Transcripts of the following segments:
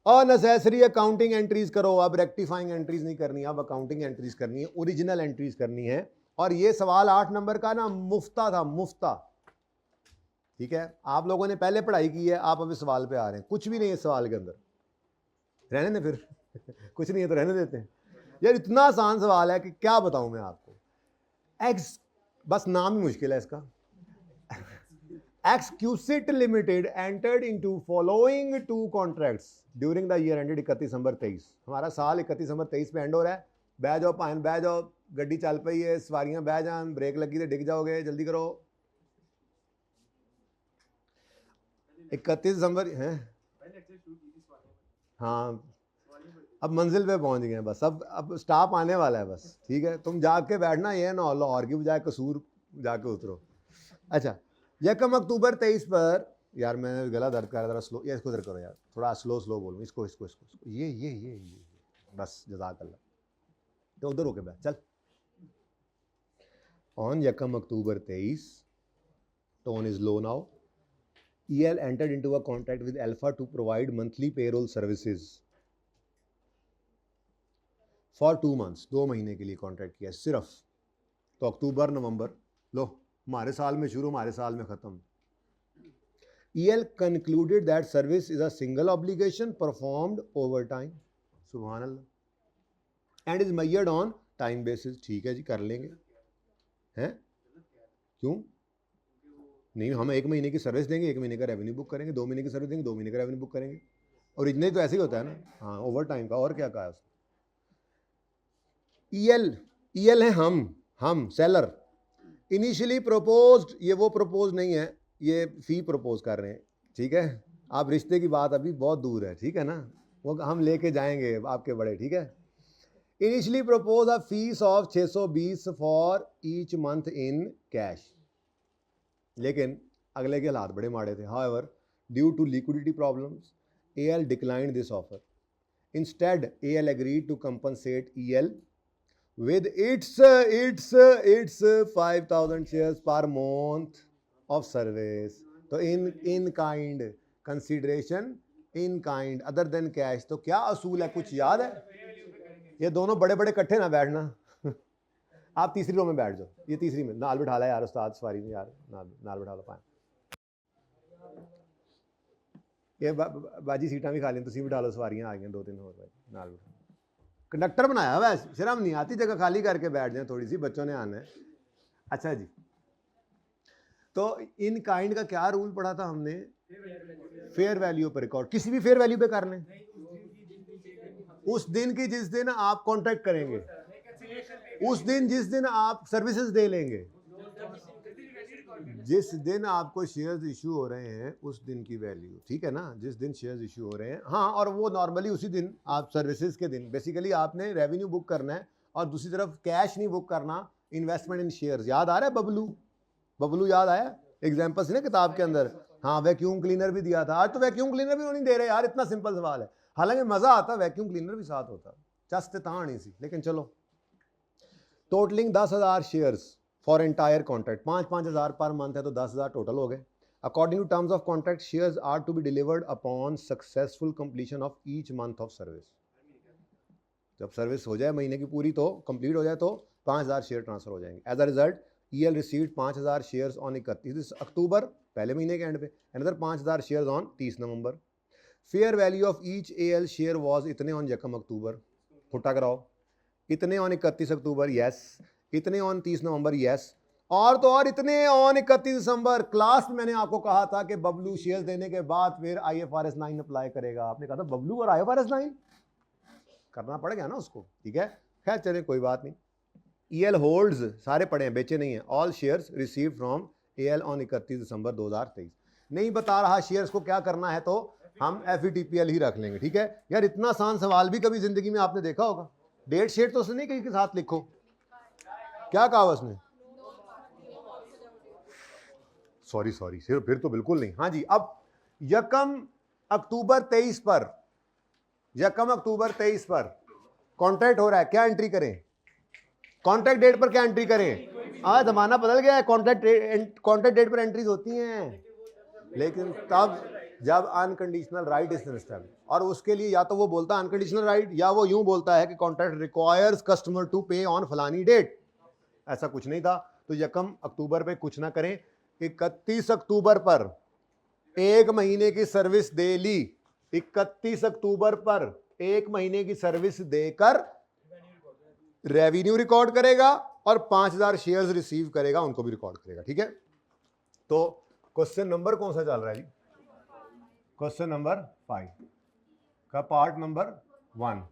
Unnecessary accounting entries करो, अब rectifying entries नहीं करनी, अब अकाउंटिंग एंट्रीज करनी है, ओरिजिनल एंट्रीज करनी है। और ये सवाल 8 नंबर का ना मुफ्ता था, मुफ्ता। ठीक है, आप लोगों ने पहले पढ़ाई की है, आप अभी सवाल पे आ रहे हैं, कुछ भी नहीं है सवाल के अंदर, रहने दें फिर कुछ नहीं है तो रहने देते हैं यार, इतना आसान सवाल है कि क्या बताऊं मैं आपको। एक्स, बस नाम ही मुश्किल है इसका। Exquisite Limited entered into following two contracts during the year ended 31 December 23। हमारा साल 31 दिसंबर 23 पे एंड हो रहा है। बह जाओ पाइन, बह जाओ, गड्डी चल पई है, सवारियां बह जान, ब्रेक लगी तो डिग जाओगे, जल्दी करो। 31 दिसंबर है, हाँ अब मंजिल पे पहुंच गए बस, अब स्टॉप आने वाला है बस। ठीक है, तुम जाके बैठना, ये ना लाहौर की बजाय कसूर जाके उतरो। अच्छा, 1 अक्टूबर 23 पर, यार मैं गला दर्द कर रहा, जरा स्लो, ये इसको इधर करो यार, थोड़ा स्लो स्लो बोलूँ, इसको इसको इसको, इसको। ये बस, जज़ाकल्लाह। तो उधर होके बैठ चल। On 1 October 23, tone is low now, EL entered into a contract with Alpha to provide monthly payroll services for 2 months, 2 महीने के लिए कॉन्ट्रैक्ट किया सिर्फ। तो अक्टूबर नवंबर, लो हमारे साल में शुरू, हमारे साल में खत्म। EL concluded that service is a single obligation performed over time, सुभान अल्लाह, and is measured on time basis। ठीक है जी, कर लेंगे, हैं क्यों नहीं, हम 1 महीने की सर्विस देंगे, 1 महीने का रेवेन्यू बुक करेंगे, 2 महीने की सर्विस देंगे, 2 महीने का रेवेन्यू बुक करेंगे। ओरिजिनली तो ऐसे ही होता है ना, हाँ ओवर टाइम का, और क्या कहा है उसने। EL है हम सेलर। इनिशियली प्रपोज्ड, ये वो प्रपोज नहीं है, ये फी प्रपोज कर रहे हैं। ठीक है, आप रिश्ते की बात अभी बहुत दूर है, ठीक है ना, वो हम लेके जाएंगे आपके बड़े। ठीक है, initially propose a fees of 620 for each month in cash, लेकिन अगले के हालात बड़े माड़े थे। However, due to liquidity problems, AL declined this offer. Instead AL agreed to compensate EL with its 5000 shares per month of service। तो in kind consideration, in kind other than cash. तो क्या असूल है, कुछ याद है? ये दोनों बड़े बड़े इकट्ठे ना बैठना आप तीसरी रो में बैठ जाओ, ये तीसरी में नाल बिठा ला यार उस्ताद सवारी में, यार नाल बिठा लो पाए। ये बाजी सीटा भी खा लें, तुम बिठा लो, सवारियां आ गई 2-3 और भाई, नाल बिठा। कंडक्टर बनाया हुआ है, शर्म नहीं आती, जगह खाली करके बैठ जाए थोड़ी सी, बच्चों ने आना है। अच्छा जी, तो इन काइंड का क्या रूल पढ़ा था हमने? फेयर वैल्यू पर रिकॉर्ड, किसी भी फेयर वैल्यू पे कर लें, उस दिन की जिस दिन आप कॉन्ट्रैक्ट करेंगे, उस दिन जिस दिन आप सर्विसेज दे लेंगे, जिस दिन आपको शेयर्स इशू हो रहे हैं उस दिन की वैल्यू। ठीक है ना, जिस दिन शेयर्स इशू हो रहे हैं, हाँ, और वो नॉर्मली उसी दिन आप सर्विसेज के दिन, बेसिकली आपने रेवेन्यू बुक करना है, और दूसरी तरफ कैश नहीं बुक करना, इन्वेस्टमेंट इन शेयर्स। याद आ रहा है बबलू याद आया? एग्जाम्पल्स ना किताब के अंदर, हाँ वैक्यूम क्लीनर भी दिया था। आज तो वैक्यूम क्लीनर भी नहीं दे रहे यार, इतना सिंपल सवाल है, हालांकि मजा आता वैक्यूम क्लीनर भी साथ होता, चस्त ताणी सी, लेकिन चलो। Totalling 10,000 shares for entire contract, 5,000 per month है तो 10,000 टोटल हो गए। According to terms of contract, shares are to be delivered upon successful completion of each month of service. जब सर्विस हो जाए महीने की पूरी, तो कंप्लीट हो जाए, तो 5,000 शेयर ट्रांसफर हो जाएंगे। As a result EL received 5,000 shares on 31 October, पहले महीने के एंड पे, another 5,000 shares on 30 November. Fair value of each AL share was इतने ऑन 1 अक्टूबर, फुटा कराओ, इतने ऑन 31 अक्टूबर, यस, इतने ऑन 30 नवंबर, यस, और तो और इतने ऑन 31 दिसंबर। क्लास में मैंने आपको कहा था कि बबलू शेयर्स देने के बाद फिर IFRS 9 अप्लाई करेगा, आपने कहा था बबलू और IFRS 9 करना पड़ गया ना उसको। ठीक है, खैर चले कोई बात नहीं। EL होल्ड्स, सारे पड़े हैं, बेचे नहीं है, all shares receive from AL on 31 दिसंबर 2023। नहीं बता रहा शेयर्स को क्या करना है, तो हम FVTPL ही रख लेंगे। ठीक है यार, इतना आसान सवाल भी कभी जिंदगी में आपने देखा होगा? डेट शीट तो उसने नहीं कहीं के साथ लिखो, क्या कहा उसने? सॉरी फिर तो बिल्कुल नहीं। हाँ जी, अब 1 अक्टूबर 23 पर, 1 अक्टूबर 23 पर कॉन्ट्रैक्ट हो रहा है, क्या एंट्री करें? कॉन्ट्रैक्ट डेट पर क्या एंट्री करें? आज जमाना बदल गया है, कॉन्ट्रैक्ट डेट पर एंट्रीज होती हैं, लेकिन तब जब अनकंडीशनल राइट इज एस्टैब्लिश, और उसके लिए या तो वो बोलता है अनकंडीशनल राइट, या वो यूं बोलता है कि कॉन्ट्रैक्ट रिक्वायर्स कस्टमर टू पे ऑन फलानी डेट। ऐसा कुछ नहीं था। तो 1 अक्टूबर पे कुछ ना करें, 31 अक्टूबर पर 1 महीने की सर्विस दे ली, 31 अक्टूबर पर 1 महीने की सर्विस देकर रेवेन्यू रिकॉर्ड करेगा और 5000 शेयर्स रिसीव करेगा, उनको भी रिकॉर्ड करेगा। ठीक है, तो क्वेश्चन नंबर कौन सा चल रहा है जी? क्वेश्चन नंबर 5 का पार्ट नंबर 1।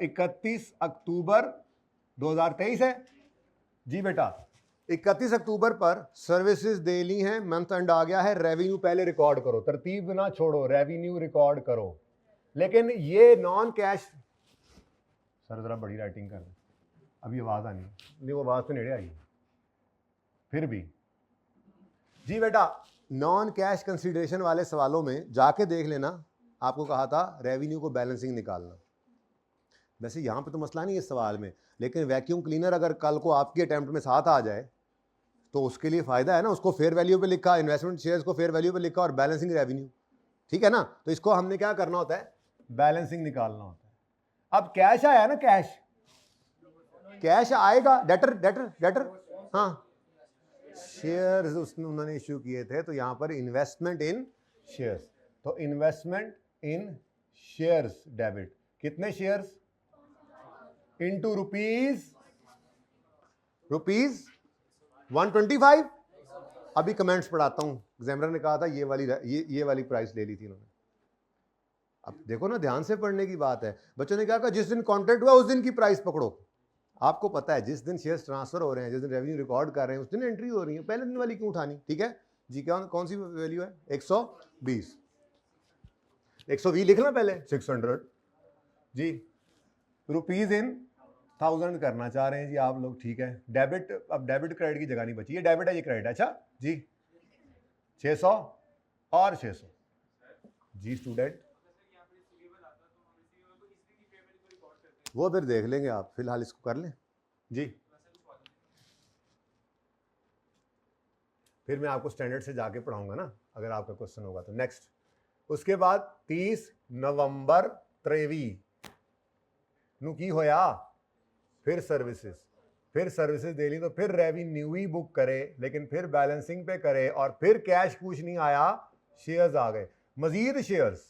31 अक्टूबर 2023 है जी बेटा। 31 अक्टूबर पर सर्विसेज दे ली हैं, मंथ एंड आ गया है, रेवेन्यू पहले रिकॉर्ड करो, तरतीब ना छोड़ो, रेवेन्यू रिकॉर्ड करो। लेकिन ये नॉन कैश, सर जरा बड़ी राइटिंग कर, अभी आवाज आनी नहीं, वो आवाज तो नेड़े आई फिर भी जी बेटा। नॉन कैश कंसीडरेशन वाले सवालों में जाके देख लेना, आपको कहा था रेवेन्यू को बैलेंसिंग निकालना। वैसे यहाँ पे तो मसला नहीं है इस सवाल में, लेकिन वैक्यूम क्लीनर अगर कल को आपके अटेम्प्ट में साथ आ जाए तो उसके लिए फ़ायदा है ना, उसको फेयर वैल्यू पे लिखा, इन्वेस्टमेंट शेयर्स को फेयर वैल्यू पे लिखा और बैलेंसिंग रेवेन्यू। ठीक है ना, तो इसको हमने क्या करना होता है, बैलेंसिंग निकालना होता है। अब कैश आया ना, कैश आएगा, डेटर हाँ, शेयर्स उसने उन्होंने इश्यू किए थे, तो यहां पर इन्वेस्टमेंट इन शेयर्स, तो इन्वेस्टमेंट इन शेयर्स डेबिट, कितने शेयर्स इनटू रुपीज 125। अभी कमेंट्स पढ़ाता हूं, एग्जामिनर ने कहा था ये वाली प्राइस ले ली थी इन्होंने। अब देखो ना, ध्यान से पढ़ने की बात है। बच्चों ने क्या कहा, जिस दिन कॉन्ट्रैक्ट हुआ उस दिन की प्राइस पकड़ो। आपको पता है जिस दिन शेयर्स ट्रांसफर हो रहे हैं, जिस दिन रेवेन्यू रिकॉर्ड कर रहे हैं, उस दिन एंट्री हो रही है, पहले दिन वाली क्यों उठानी? ठीक है जी, कौन सी वैल्यू है? 120, 120 लिखना पहले, 600 जी, रुपीज इन 1000 करना चाह रहे हैं जी आप लोग। ठीक है, डेबिट, अब डेबिट क्रेडिट की जगह नहीं बची, ये डेबिट है ये क्रेडिट है। अच्छा जी, 600 और 600 जी स्टूडेंट, वो फिर देख लेंगे आप, फिलहाल इसको कर लें जी, फिर मैं आपको स्टैंडर्ड से जाके पढ़ाऊंगा ना अगर आपका क्वेश्चन होगा तो। नेक्स्ट, उसके बाद 30 नवंबर 23 नू की होया, फिर सर्विसेज दे ली, तो फिर रेवेन्यू ही बुक करे, लेकिन फिर बैलेंसिंग पे करे, और फिर कैश कुछ नहीं आया, शेयर्स आ गए, मजीद शेयर्स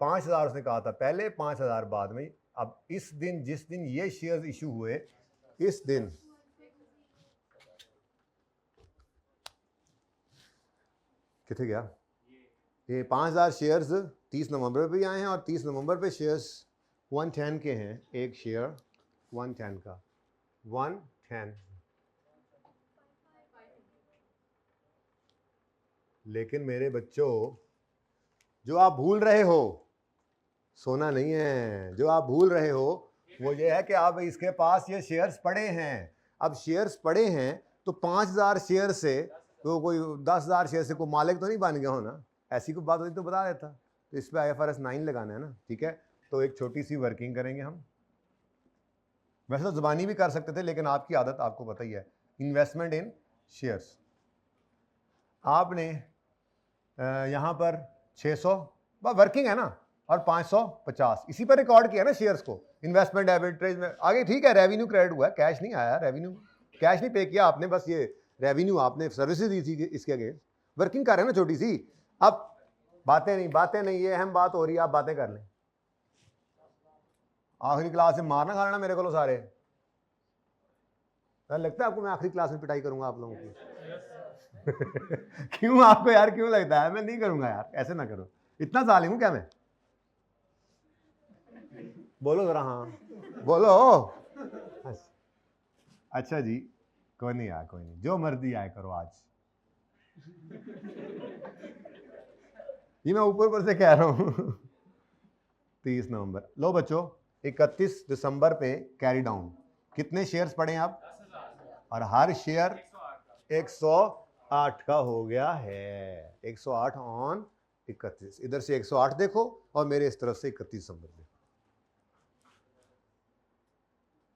5000 उसने कहा था पहले, 5000 बाद में। अब इस दिन, जिस दिन ये शेयर्स इशू हुए, इस दिन कितने गया, ये 5000 शेयर्स 30 नवंबर पे आए हैं, और 30 नवंबर पे शेयर्स 110 के हैं, एक शेयर 110 का, 110। लेकिन मेरे बच्चों, जो आप भूल रहे हो, सोना नहीं है, जो आप भूल रहे हो वो ये है कि आप इसके पास ये शेयर्स पड़े हैं। अब शेयर्स पड़े हैं तो 5000 शेयर से तो कोई 10,000 शेयर से कोई मालिक तो नहीं बन गया हो ना, ऐसी कोई बात होती तो बता देता। तो इस पर IFRS 9 लगाना है ना। ठीक है, तो एक छोटी सी वर्किंग करेंगे हम, वैसे तो ज़बानी भी कर सकते थे, लेकिन आपकी आदत आपको पता ही है। इन्वेस्टमेंट इन शेयर्स, आपने यहाँ पर 600 वर्किंग है ना, और 550 इसी पर रिकॉर्ड किया ना शेयर्स को, इन्वेस्टमेंट आर्बिट्रेज में आगे। ठीक है, रेवेन्यू क्रेडिट हुआ, कैश नहीं आया, रेवेन्यू कैश नहीं पे किया आपने, बस ये रेवेन्यू आपने सर्विसेज दी थी इसके अगेंस्ट, वर्किंग कर रहे हैं ना छोटी सी। अब बातें नहीं, ये अहम बात हो रही है, आप बातें कर लें। आखिरी क्लास में मारना खाना मेरे को सारे, लगता है आपको मैं आखिरी क्लास में पिटाई करूंगा आप लोगों की? क्यों आपको यार, क्यों लगता है? मैं नहीं करूंगा यार, ऐसे ना करो, इतना जालिम हूं क्या मैं? बोलो जरा, हाँ बोलो। अच्छा जी, कोई नहीं यार, कोई नहीं, जो मर्जी आए करो आज। ये मैं ऊपर से कह रहा हूं। 30 नवंबर, लो बच्चों, 31 दिसंबर पे कैरी डाउन कितने शेयर्स पड़े हैं आप, और हर शेयर 108 का हो गया है, 108 ऑन 31। इधर से 108 देखो और मेरे इस तरफ से 31 दिसंबर देखो,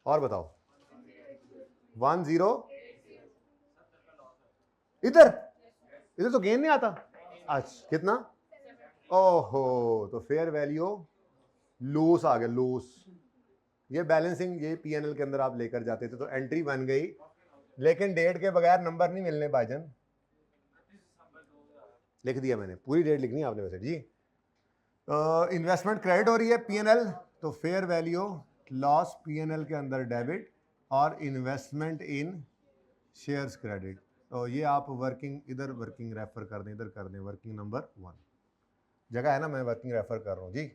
और बताओ 10, इधर तो गेन नहीं आता। अच्छा कितना? ओहो, तो फेयर वैल्यू लूस आ गया, लूस। ये बैलेंसिंग ये पीएनएल के अंदर आप लेकर जाते थे तो एंट्री बन गई, लेकिन डेट के बगैर नंबर नहीं मिलने भाईजान। लिख दिया मैंने, पूरी डेट लिखनी है आपने वैसे जी। इन्वेस्टमेंट क्रेडिट हो रही है पीएनएल, तो फेयर वैल्यू लॉस पीएनएल के अंदर डेबिट, और इन्वेस्टमेंट इन शेयर्स क्रेडिट। तो ये आप वर्किंग, इधर वर्किंग रेफर कर दें, इधर कर दें वर्किंग नंबर 1 जगह है ना, मैं वर्किंग रेफर कर रहा हूँ जी।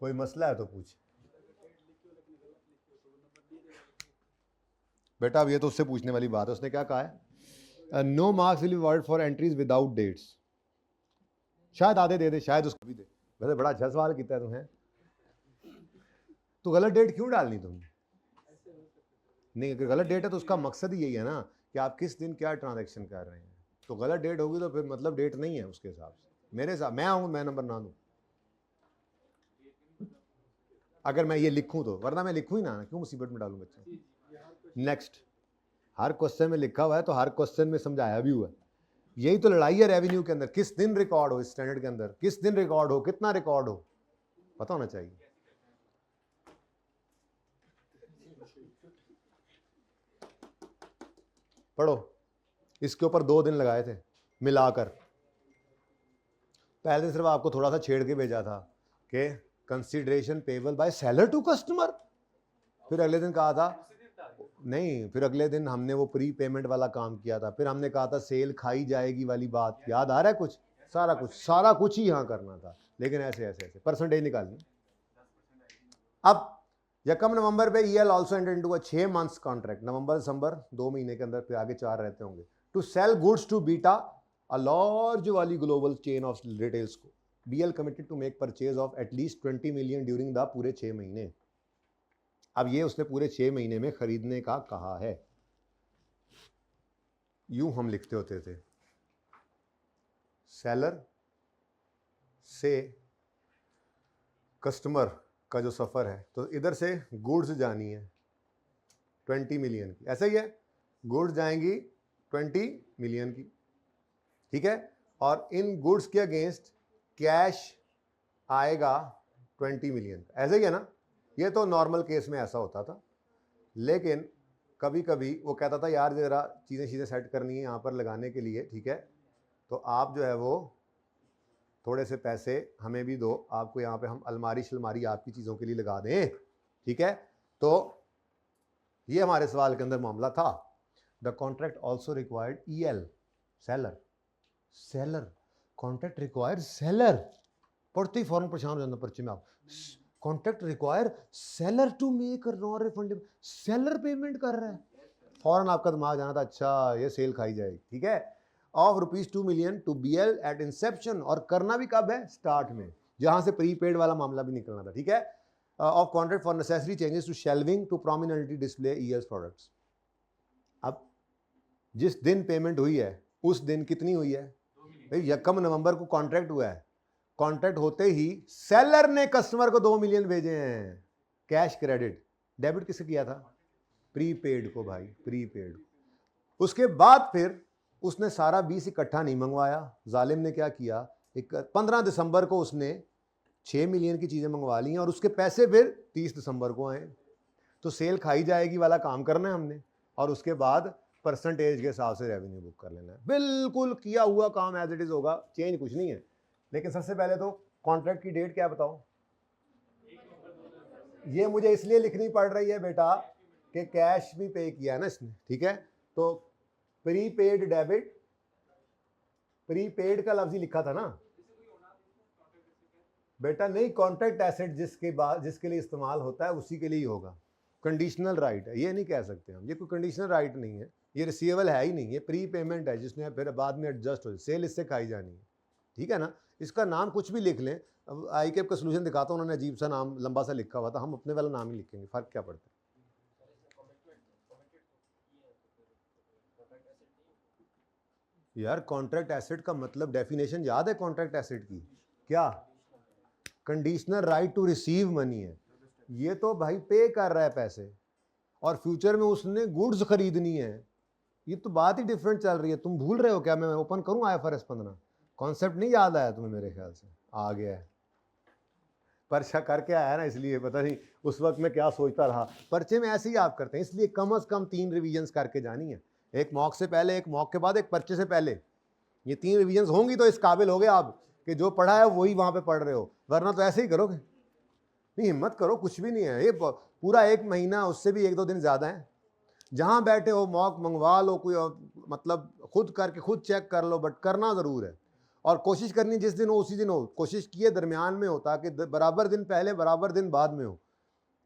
कोई मसला है तो पूछ बेटा, अब ये तो उससे पूछने वाली बात है, उसने क्या कहा है, no marks will be awarded for entries without dates. शायद आधे दे दे, शायद उसको भी दे। वैसे बड़ा अच्छा सवाल किया तुम्हें, तो गलत डेट क्यों डालनी तुमने? नहीं, अगर गलत डेट है तो उसका मकसद ही यही है ना कि आप किस दिन क्या ट्रांजैक्शन कर रहे हैं। तो गलत डेट होगी तो फिर मतलब डेट नहीं है उसके हिसाब से। मेरे हिसाब, मैं आऊँ मैं नंबर ना दूँ अगर मैं ये लिखूँ तो, वरना मैं लिखूँ ही ना, क्यों मुसीबत में डालूँ बच्चों। नेक्स्ट, हर क्वेश्चन में लिखा हुआ है तो हर क्वेश्चन में समझाया भी हुआ है। यही तो लड़ाई है रेवेन्यू के अंदर, किस दिन रिकॉर्ड हो, इस स्टैंडर्ड के अंदर किस दिन रिकॉर्ड हो, कितना रिकॉर्ड हो, पता होना चाहिए। पढ़ो, इसके ऊपर 2 दिन लगाए थे मिलाकर। पहले दिन सिर्फ आपको थोड़ा सा छेड़ के भेजा था कि consideration payable by seller to customer, फिर अगले दिन कहा था नहीं, फिर अगले दिन हमने वो प्री पेमेंट वाला काम किया था, फिर हमने कहा था सेल खाई जाएगी वाली बात, याद आ रहा है कुछ? सारा कुछ ही यहाँ करना था, लेकिन ऐसे ऐसे ऐसे परसेंटेज निकालनी। अब यकम नवंबर पे EL also enter into a 6 months contract, नवंबर दिसंबर 2 महीने के अंदर, फिर आगे 4 रहते होंगे, to sell goods to Beta a large वाली ग्लोबल चेन ऑफ रिटेल्स को। BL committed to make purchase of at least 20 million during the पूरे 6 महीने। अब ये उसने पूरे 6 महीने में खरीदने का कहा है। यूं हम लिखते होते थे, सेलर से कस्टमर का जो सफ़र है, तो इधर से गुड्स जानी है 20 मिलियन की, ऐसा ही है, गुड्स जाएंगी 20 मिलियन की, ठीक है, और इन गुड्स के अगेंस्ट कैश आएगा 20 मिलियन, ऐसा ही है ना। ये तो नॉर्मल केस में ऐसा होता था, लेकिन कभी कभी वो कहता था यार ज़रा चीज़ें सेट करनी है यहाँ पर लगाने के लिए, ठीक है, तो आप जो है वो थोड़े से पैसे हमें भी दो, आपको यहाँ पे हम अलमारी शलमारी आपकी चीज़ों के लिए लगा दें, ठीक है। तो ये हमारे सवाल के अंदर मामला था। The contract also required EL, seller contract require seller, पढ़ते ही फौरन परेशान हो जाना पर्चे में आप, contract require seller to make non refundable, seller payment कर रहा है, फौरन आपका दिमाग जाना था अच्छा ये सेल खाई जाएगी, ठीक है, of ₹2 million to BL at inception, और करना भी कब है, स्टार्ट में, जहां से प्रीपेड वाला मामला भी निकलना था, ठीक है, of contract for necessary changes to shelving to prominently display EL's products. अब जिस दिन पेमेंट हुई है उस दिन कितनी हुई है भाई, यकम नवंबर को कॉन्ट्रैक्ट हुआ है, कॉन्ट्रैक्ट होते ही सेलर ने कस्टमर को 2 मिलियन भेजे हैं कैश क्रेडिट, डेबिट किसे किया था, प्रीपेड को भाई, प्रीपेड। उसके बाद फिर उसने सारा 20 इकट्ठा नहीं मंगवाया, जालिम ने क्या किया, 15 दिसंबर को उसने 6 मिलियन की चीज़ें मंगवा ली और उसके पैसे फिर 30 दिसंबर को आए, तो सेल खाई जाएगी वाला काम करना है हमने, और उसके बाद परसेंटेज के हिसाब से रेवेन्यू बुक कर लेना है, बिल्कुल किया हुआ काम एज इट इज़ होगा, चेंज कुछ नहीं है। लेकिन सबसे पहले तो कॉन्ट्रैक्ट की डेट क्या बताओ, ये मुझे इसलिए लिखनी पड़ रही है बेटा कि कैश भी पे किया है ना इसने, ठीक है, तो प्रीपेड डेबिट, प्रीपेड का लफ्ज ही लिखा था ना बेटा, नहीं, कॉन्ट्रैक्ट एसेट जिसके लिए इस्तेमाल होता है उसी के लिए ही होगा, कंडीशनल राइट है, ये नहीं कह सकते हम, ये कोई कंडीशनल राइट नहीं है, ये रिसीवेबल है ही नहीं, ये प्री पेमेंट है जिसमें फिर बाद में एडजस्ट हो, सेल इससे खाई जानी है, ठीक है ना। इसका नाम कुछ भी लिख लें, अब आई कैप का सोल्यूशन दिखाता हूँ, उन्होंने अजीब सा नाम लंबा सा लिखा हुआ था, हम अपने वाला नाम ही लिखेंगे, फ़र्क क्या पड़ता है। यार कॉन्ट्रैक्ट एसेट का मतलब डेफिनेशन याद है कॉन्ट्रैक्ट एसेट की, क्या, conditional right to receive money है, ये तो भाई पे कर रहा है पैसे और फ्यूचर में उसने गुड्स खरीदनी है, ये तो बात ही डिफरेंट चल रही है। तुम भूल रहे हो क्या? मैं ओपन करूं IFRS 15? कॉन्सेप्ट नहीं याद आया तुम्हें? मेरे ख्याल से आ गया है। पर्चा करके आया ना, इसलिए पता नहीं उस वक्त मैं क्या सोचता रहा। पर्चे में ऐसे ही आप करते हैं, इसलिए कम से कम 3 रिवीजन्स करके जानी है। एक मॉक से पहले, एक मॉक के बाद, एक पर्चे से पहले। ये 3 रिवीजन्स होंगी तो इस काबिल हो गए आप कि जो पढ़ा है वही वहाँ पे पढ़ रहे हो, वरना तो ऐसे ही करोगे। नहीं, हिम्मत करो, कुछ भी नहीं है। ये पूरा 1 महीना, उससे भी 1-2 दिन ज़्यादा है। जहाँ बैठे हो मॉक मंगवा लो, कोई मतलब खुद करके खुद चेक कर लो, बट करना ज़रूर है। और कोशिश करनी जिस दिन हो उसी दिन हो, कोशिश किए दरमियान में हो, ताकि बराबर दिन पहले बराबर दिन बाद में हो।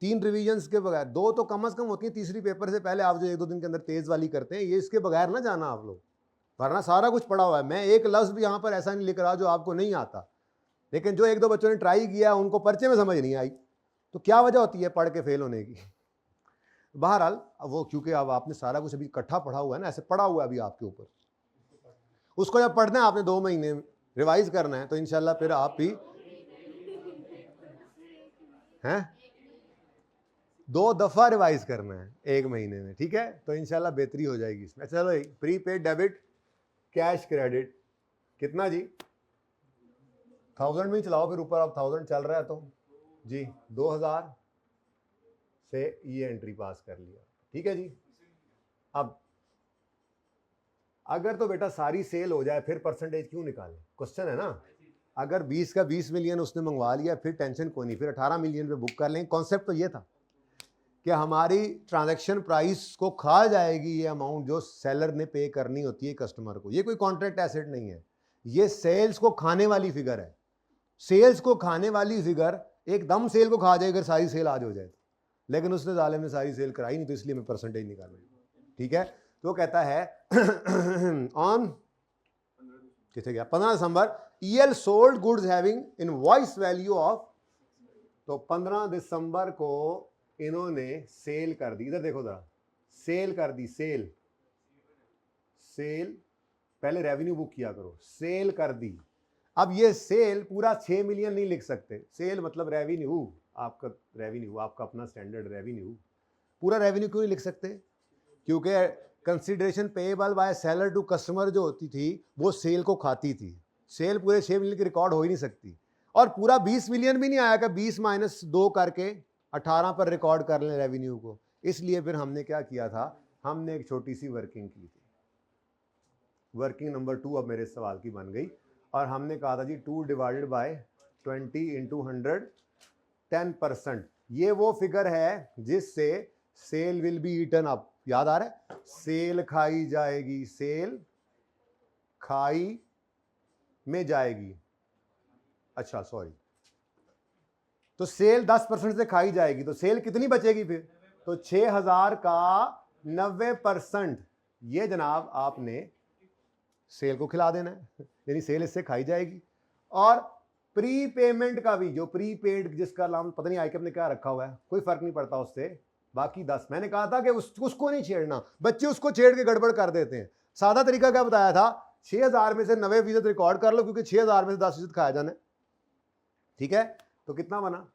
3 रिवीजन्स के बगैर, 2 तो कम से कम होती है तीसरी पेपर से पहले, आप जो 1-2 दिन के अंदर तेज़ वाली करते हैं, ये इसके बगैर ना जाना आप लोग, वरना सारा कुछ पढ़ा हुआ है। मैं एक लफ्ज़ भी यहाँ पर ऐसा नहीं लिख रहा जो आपको नहीं आता, लेकिन जो 1-2 बच्चों ने ट्राई किया उनको पर्चे में समझ नहीं आई, तो क्या वजह होती है पढ़ के फेल होने की? बहरहाल वो क्योंकि अब आपने सारा कुछ अभी इकट्ठा पढ़ा हुआ है ना, ऐसे पढ़ा हुआ है अभी आपके ऊपर, उसको जब पढ़ना है आपने 2 महीने रिवाइज करना है, तो इंशाल्लाह फिर आप भी हैं 2 दफ़ा रिवाइज करना है 1 महीने में, ठीक है? तो इंशाल्लाह बेहतरी हो जाएगी इसमें। चलो, प्रीपेड डेबिट, कैश क्रेडिट कितना जी? 1000 में ही चलाओ, फिर ऊपर अब 1000 चल रहा है तो जी 2000 से ये एंट्री पास कर लिया, ठीक है जी। अब अगर तो बेटा सारी सेल हो जाए फिर परसेंटेज क्यों निकालें? क्वेश्चन है ना। अगर 20 का 20 मिलियन उसने मंगवा लिया, फिर टेंशन कोई नहीं, फिर 18 मिलियन पे बुक कर लेंगे। कॉन्सेप्ट तो ये था कि हमारी ट्रांजैक्शन प्राइस को खा जाएगी ये अमाउंट जो सेलर ने पे करनी होती है कस्टमर को। ये कोई कॉन्ट्रैक्ट एसेट नहीं है, ये सेल्स को खाने वाली फिगर है। सेल्स को खाने वाली फिगर एकदम सेल को खा जाएगी अगर सारी सेल आज हो जाए, लेकिन उसने जालिम ने सारी सेल कराई नहीं, तो इसलिए मैं परसेंटेज निकालूंगा, ठीक है। तो कहता है ऑन किथे गया 15 दिसंबर EL sold goods having invoice value of, तो 15 दिसंबर को इन्होंने सेल कर दी। इधर देखो जरा, सेल कर दी, सेल पहले रेवेन्यू बुक किया करो, सेल कर दी। अब ये सेल पूरा 6 मिलियन नहीं लिख सकते, सेल मतलब रेवेन्यू, आपका रेवेन्यू, आपका अपना स्टैंडर्ड रेवेन्यू। पूरा रेवेन्यू क्यों नहीं लिख सकते? क्योंकि consideration payable by seller to customer जो होती थी वो सेल को खाती थी। सेल पूरे 6 मिलियन की रिकॉर्ड हो ही नहीं सकती, और पूरा 20 मिलियन भी नहीं आया कि 20 माइनस 2 करके 18 पर रिकॉर्ड कर लें रेवेन्यू को। इसलिए फिर हमने क्या किया था, हमने एक छोटी सी वर्किंग की थी। वर्किंग नंबर 2 अब मेरे सवाल की बन गई, और हमने कहा था जी 2 डिवाइडेड बाय 20 इंटू 100 10%। ये वो फिगर है जिससे sale will be eaten up. याद आ रहा है? सेल खाई जाएगी, सेल खाई में जाएगी। अच्छा सॉरी, तो सेल 10% से खाई जाएगी, तो सेल कितनी बचेगी फिर? तो 6000 का 90% ये जनाब आपने सेल को खिला देना है, यानी सेल इससे खाई जाएगी। और प्री पेमेंट का भी, जो प्री पेड जिसका नाम पता नहीं आइकम ने क्या रखा हुआ है, कोई फर्क नहीं पड़ता उससे, बाकी 10। मैंने कहा था कि उसको नहीं छेड़ना, बच्चे उसको छेड़ के गड़बड़ कर देते हैं। सादा तरीका क्या बताया था? 6000 में से 90% रिकॉर्ड कर लो, क्योंकि 6000 में से 10% खाया जाना है, ठीक है। तो कितना बना?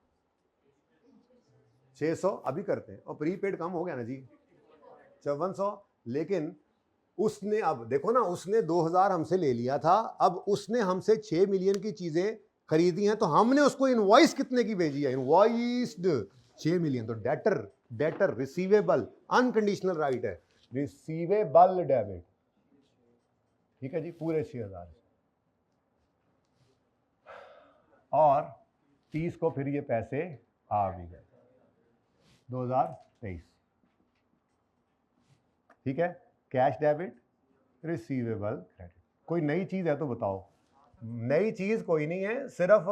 600 अभी करते हैं, और प्रीपेड कम हो गया ना जी, 5400। लेकिन उसने, अब देखो ना, उसने 2000 हमसे ले लिया था, अब उसने हमसे 6 मिलियन की चीजें खरीदी हैं, तो हमने उसको इनवॉइस कितने की भेजी है? Invoiced 6 million. तो डेटर रिसीवेबल अनकंडीशनल राइट है, रिसीवेबल डेबिट, ठीक है जी, पूरे 6000। और 30 को फिर ये पैसे आ भी गए 2023, ठीक है। Cash debit, receivable credit. कोई नई चीज है तो बताओ? नई चीज कोई नहीं है, सिर्फ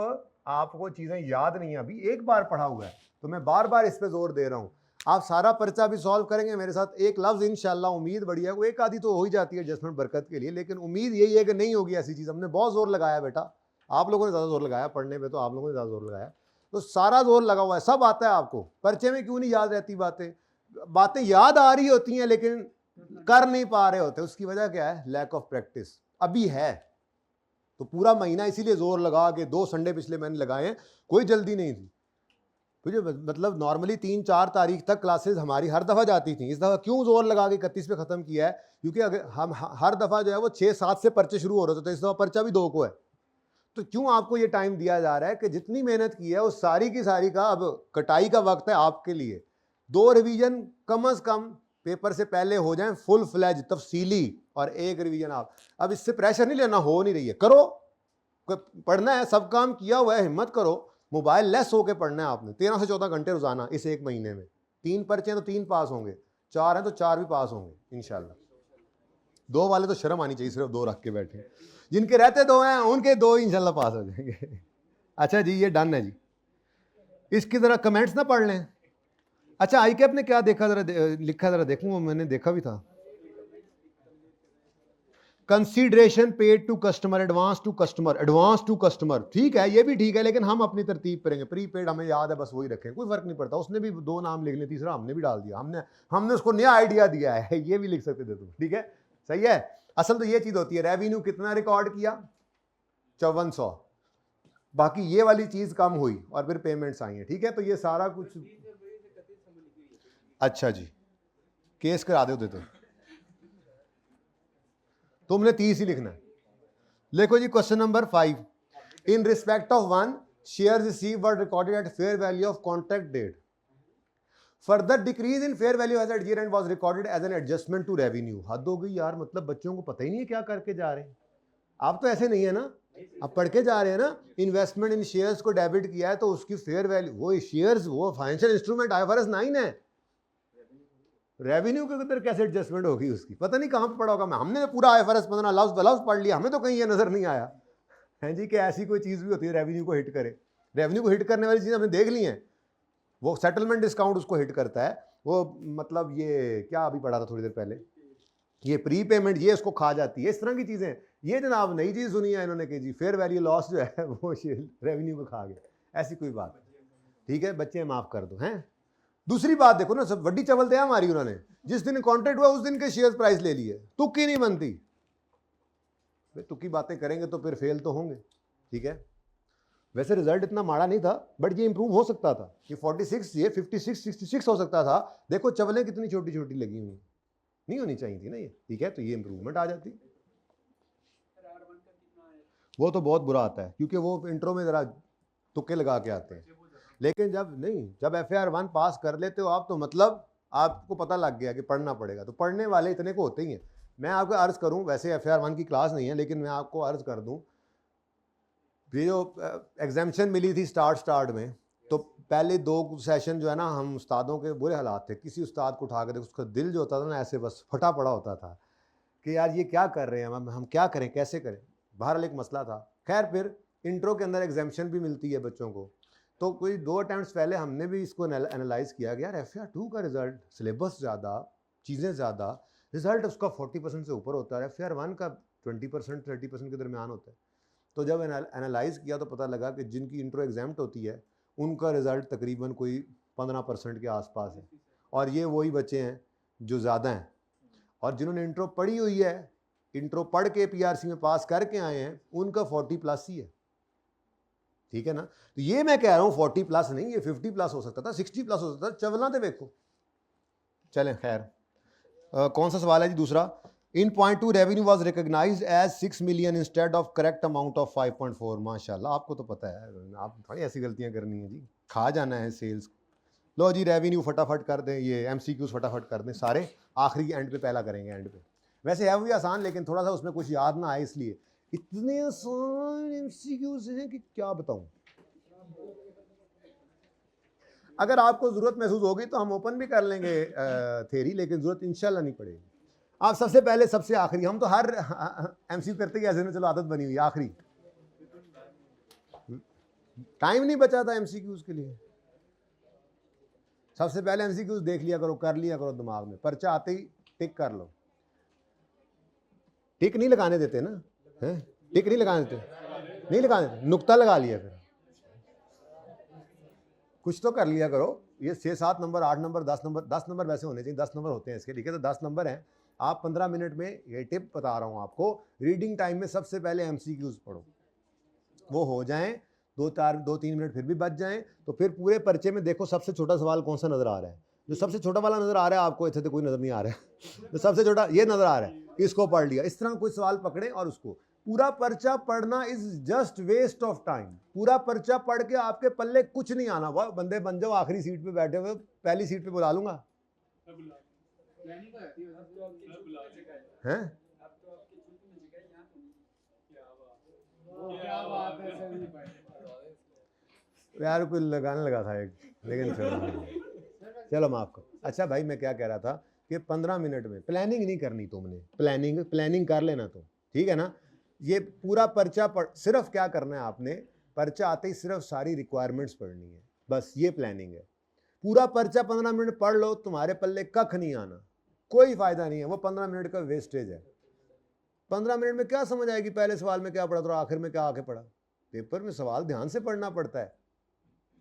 आपको चीजें याद नहीं है, अभी एक बार पढ़ा हुआ है, तो मैं बार बार इस पे जोर दे रहा हूं। आप सारा पर्चा भी सॉल्व करेंगे मेरे साथ, एक लफ्ज इंशाल्लाह, उम्मीद बड़ी है, वो एक आधी तो हो ही जाती है एडजस्टमेंट बरकत के लिए, लेकिन उम्मीद यही है कि नहीं होगी ऐसी चीज। हमने बहुत जोर लगाया बेटा, आप लोगों ने ज्यादा जोर लगाया पढ़ने पे, तो आप लोगों ने ज्यादा जोर लगाया, तो सारा जोर लगा हुआ है, सब आता है आपको। पर्चे में क्यों नहीं याद रहती बातें याद आ रही होती हैं लेकिन कर नहीं पा रहे होते। उसकी वजह क्या है? Lack of practice. अभी है तो पूरा महीना इसीलिए जोर लगा के 2 संडे पिछले मैंने लगाए हैं, कोई जल्दी नहीं थी। मुझे मतलब नॉर्मली 3-4 तारीख तक क्लासेस हमारी हर दफ़ा जाती थी। इस दफ़ा क्यों जोर लगा के 31 पे ख़त्म किया है, क्योंकि अगर हम हर दफ़ा जो है वो 6-7 से पर्चे शुरू हो रहे थे, तो इस दफ़ा पर्चा भी 2 को है। तो क्यों आपको ये टाइम दिया जा रहा है कि जितनी मेहनत की है उस सारी की सारी का अब कटाई का वक्त है आपके लिए। 2 रिवीजन कम से कम पेपर से पहले हो जाएं, फुल फ्लैज तफसीली, और 1 रिवीजन आप। अब इससे प्रेशर नहीं लेना, हो नहीं रही है, करो, पढ़ना है, सब काम किया हुआ है, हिम्मत करो, मोबाइल लेस होके पढ़ना है आपने। 13 से 14 घंटे रोजाना इस 1 महीने में। 3 पर्चे हैं तो 3 पास होंगे, 4 हैं तो 4 भी पास होंगे इंशाल्लाह। 2 वाले तो शर्म आनी चाहिए, सिर्फ 2 रख के बैठे। जिनके रहते 2 हैं उनके 2 ही इंशाल्लाह पास हो जाएंगे। अच्छा जी, ये डन है जी। इसकी जरा कमेंट्स ना पढ़ लें। अच्छा, आई कैप ने क्या देखा, जरा लिखा, जरा देखूंगा, मैंने देखा भी था। Consideration paid to customer, advance to customer, advance to customer, ठीक है, ये भी ठीक है, लेकिन हम अपनी तरतीब करेंगे। प्री पेड हमें याद है, बस वही रखें, कोई फर्क नहीं पड़ता। उसने भी 2 नाम लिख लिए, तीसरा हमने भी डाल दिया, हमने उसको नया आइडिया दिया है, ये भी लिख सकते थे तुम, ठीक है, सही है। असल तो ये चीज होती है, रेवेन्यू कितना रिकॉर्ड किया, 5400, बाकी ये वाली चीज कम हुई और फिर पेमेंट्स आई हैं, ठीक है। तो ये सारा कुछ, अच्छा जी, केस करा दो देते, तुमने 30 ही लिखना है। देखो जी, question number 5, in respect of 1 share receive were recorded at fair value of contract date, further decrease in fair value as at year end was recorded as an adjustment to revenue. हद हो गई यार, मतलब बच्चों को पता ही नहीं है क्या करके जा रहे हैं। आप तो ऐसे नहीं है ना, आप पढ़ के जा रहे हैं ना। इन्वेस्टमेंट इन शेयर्स को डेबिट किया है तो उसकी फेयर वैल्यू, वो शेयर्स, वो फाइनेंशियल इंस्ट्रूमेंट IFRS 9 है। रेवेन्यू के अंदर कैसे एडजस्टमेंट होगी उसकी, पता नहीं कहाँ पे पड़ा होगा। हमने पूरा IFRS 15 लफ्ज पढ़ लिया, हमें तो कहीं ये नजर नहीं आया है जी कि ऐसी कोई चीज भी होती है रेवेन्यू को हिट करे। रेवेन्यू को हिट करने वाली चीज हमने देख ली है। वो सेटलमेंट डिस्काउंट उसको हिट करता है, वो मतलब ये क्या अभी पढ़ा था थोड़ी देर पहले, ये प्री पेमेंट, ये उसको खा जाती है, इस तरह की चीजें। ये जनाब नई चीज सुनी है इन्होंने कि जी फेयर वैल्यू लॉस जो है वो रेवेन्यू को खा गया, ऐसी कोई बात, ठीक है बच्चे, माफ कर दो हैं। दूसरी बात देखो ना, सब वड्डी चवल दिया हमारी उन्होंने, जिस दिन कॉन्ट्रैक्ट हुआ उस दिन के शेयर प्राइस ले लिए, तुक्की नहीं बनती। तुक्की बातें करेंगे तो फिर फेल तो होंगे, ठीक है। वैसे रिजल्ट इतना माड़ा नहीं था, बट ये इंप्रूव हो सकता था। ये 46, ये 56, 66 हो सकता था। देखो चवलें कितनी छोटी छोटी लगी हुई, नहीं होनी चाहिए थी ना ये, ठीक है। तो ये इंप्रूवमेंट आ जाती। वो तो बहुत बुरा आता है, क्योंकि वो इंट्रो में जरा तुक्के लगा के आते हैं। लेकिन जब FAR 1 पास कर लेते हो आप, तो मतलब आपको पता लग गया कि पढ़ना पड़ेगा। तो पढ़ने वाले इतने को होते ही हैं। मैं आपको अर्ज करूं, वैसे FAR 1 की क्लास नहीं है, लेकिन मैं आपको अर्ज कर दूं, ये जो एग्जामिशन मिली थी स्टार्ट में, तो पहले 2 सेशन जो है ना, हम उस्तादों के बुरे हालात थे। किसी उस्ताद को उठा के देखो, उसका दिल जो होता था ना, ऐसे बस फटा पड़ा होता था कि यार ये क्या कर रहे हैं, हम क्या करें, कैसे करें। बहरहाल एक मसला था। खैर, फिर इंट्रो के अंदर एग्जामिशन भी मिलती है बच्चों को, तो कोई 2 अटैम्प्ट्स पहले हमने भी इसको एनालाइज किया कि यार FAR 2 का रिजल्ट, सिलेबस ज़्यादा, चीज़ें ज़्यादा, रिजल्ट उसका 40% से ऊपर होता है, FAR 1 का 20% 30% के दरमियान होता है। तो जब एनालाइज किया तो पता लगा कि जिनकी इंट्रो एग्जाम्ट होती है उनका रिजल्ट तकरीबन कोई 15% के आसपास है, और ये वही बच्चे हैं जो ज़्यादा हैं। और जिन्होंने इंट्रो पढ़ी हुई है, इंट्रो पढ़ के PRC में पास करके आए हैं, उनका 40+ ही है, ठीक है ना। तो ये मैं कह रहा हूँ 40+ नहीं, ये 50+ हो सकता था, 60+ हो सकता था। चवला तो देखो। चलें, खैर, कौन सा सवाल है जी दूसरा। In point 2 revenue was recognised as 6 million instead of correct amount of 5.4। माशाल्लाह, आपको तो पता है, आप थोड़ी ऐसी गलतियां करनी है जी, खा जाना है सेल्स। लो जी, रेवेन्यू फटाफट कर दें, ये MCQs फटाफट कर दें सारे, आखिरी एंड पे पहला करेंगे, एंड पे। वैसे है भी आसान, लेकिन थोड़ा सा उसमें कुछ याद ना आए, इसलिए इतने आसान MCQs हैं कि क्या बताऊं। अगर आपको जरूरत महसूस होगी तो हम ओपन भी कर लेंगे थ्योरी, लेकिन जरूरत इंशाल्लाह नहीं पड़ेगी। आप सबसे पहले सबसे आखिरी, हम तो हर MCQ करते ही ऐसे में, चलो आदत बनी हुई, आखिरी। टाइम नहीं बचा था MCQs के लिए। सबसे पहले MCQs देख लिया करो, कर लिया करो दिमाग में, पर्चा आते ही टिक कर लो। टिक नहीं लगाने देते ना, हैं? टिक नहीं लगाने देते, नहीं लगाने देते, नुक्ता लगा लिया फिर। कुछ तो कर लिया करो। ये 6, 7 नंबर, 8 नंबर, 10 नंबर, 10 नंबर वैसे होने चाहिए, 10 नंबर होते हैं इसके, ठीक है। तो 10 नंबर हैं। आप 15 मिनट में, ये टिप बता रहा हूँ आपको, रीडिंग टाइम में सबसे पहले MCQs पढ़ो, वो हो जाएं 2-3 मिनट फिर भी बच जाएं, तो फिर पूरे पर्चे में देखो सबसे छोटा सवाल कौन सा नज़र आ रहा है। जो सबसे छोटा वाला नज़र आ रहा है आपको, ऐसे तो कोई नज़र नहीं आ रहा है, तो सबसे छोटा ये नज़र आ रहा है, इसको पढ़ लिया। इस तरह कोई सवाल पकड़े और उसको, पूरा पर्चा पढ़ना is just waste of time. पूरा पर्चा पढ़ के आपके पल्ले कुछ नहीं आना। वह बंदे बन जाओ आखिरी सीट पे बैठे हुए, पहली सीट पे बुला लूंगा हैं। यार कोई लगाने लगा था एक, लेकिन चलो माफ करो। अच्छा भाई, मैं क्या कह रहा था कि 15 मिनट में प्लानिंग नहीं करनी तुमने, प्लानिंग कर लेना तुम, ठीक है ना। ये पूरा पर्चा पढ़, सिर्फ क्या करना है आपने, पर्चा आते ही सिर्फ सारी रिक्वायरमेंट्स पढ़नी है, बस ये प्लानिंग है। पूरा पर्चा 15 मिनट पढ़ लो, तुम्हारे पल्ले कख नहीं आना, कोई फायदा नहीं है, वो 15 मिनट का वेस्टेज है। 15 मिनट में क्या समझ आएगी, पहले सवाल में क्या पढ़ा तो आखिर में क्या आके पढ़ा। पेपर में सवाल ध्यान से पढ़ना पड़ता है।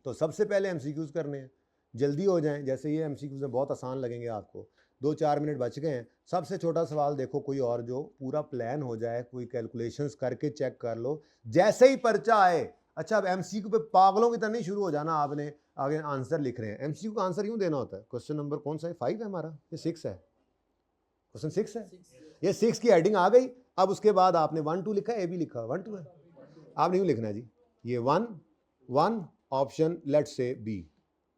तो सबसे पहले एमसीक्यूज करने हैं, जल्दी हो जाएं। जैसे ये एमसीक्यूज में बहुत आसान लगेंगे आपको, 2-4 मिनट बच गए हैं। सबसे छोटा सवाल देखो कोई और जो पूरा प्लान हो जाए, कोई कैलकुलेशंस करके चेक कर लो जैसे ही पर्चा आए। अच्छा, अब एमसीक्यू पे पागलों की तरह नहीं शुरू हो जाना आपने, आगे आंसर लिख रहे हैं। एमसीक्यू का आंसर यूँ देना होता है। क्वेश्चन नंबर कौन सा है, 5 है हमारा, ये 6 है, क्वेश्चन 6 है। ये 6 की हेडिंग आ गई। अब उसके बाद आपने 1-2 लिखा है, ए भी लिखा 1-2 है, आपने यूँ लिखना है जी, ये 1 option let's say B,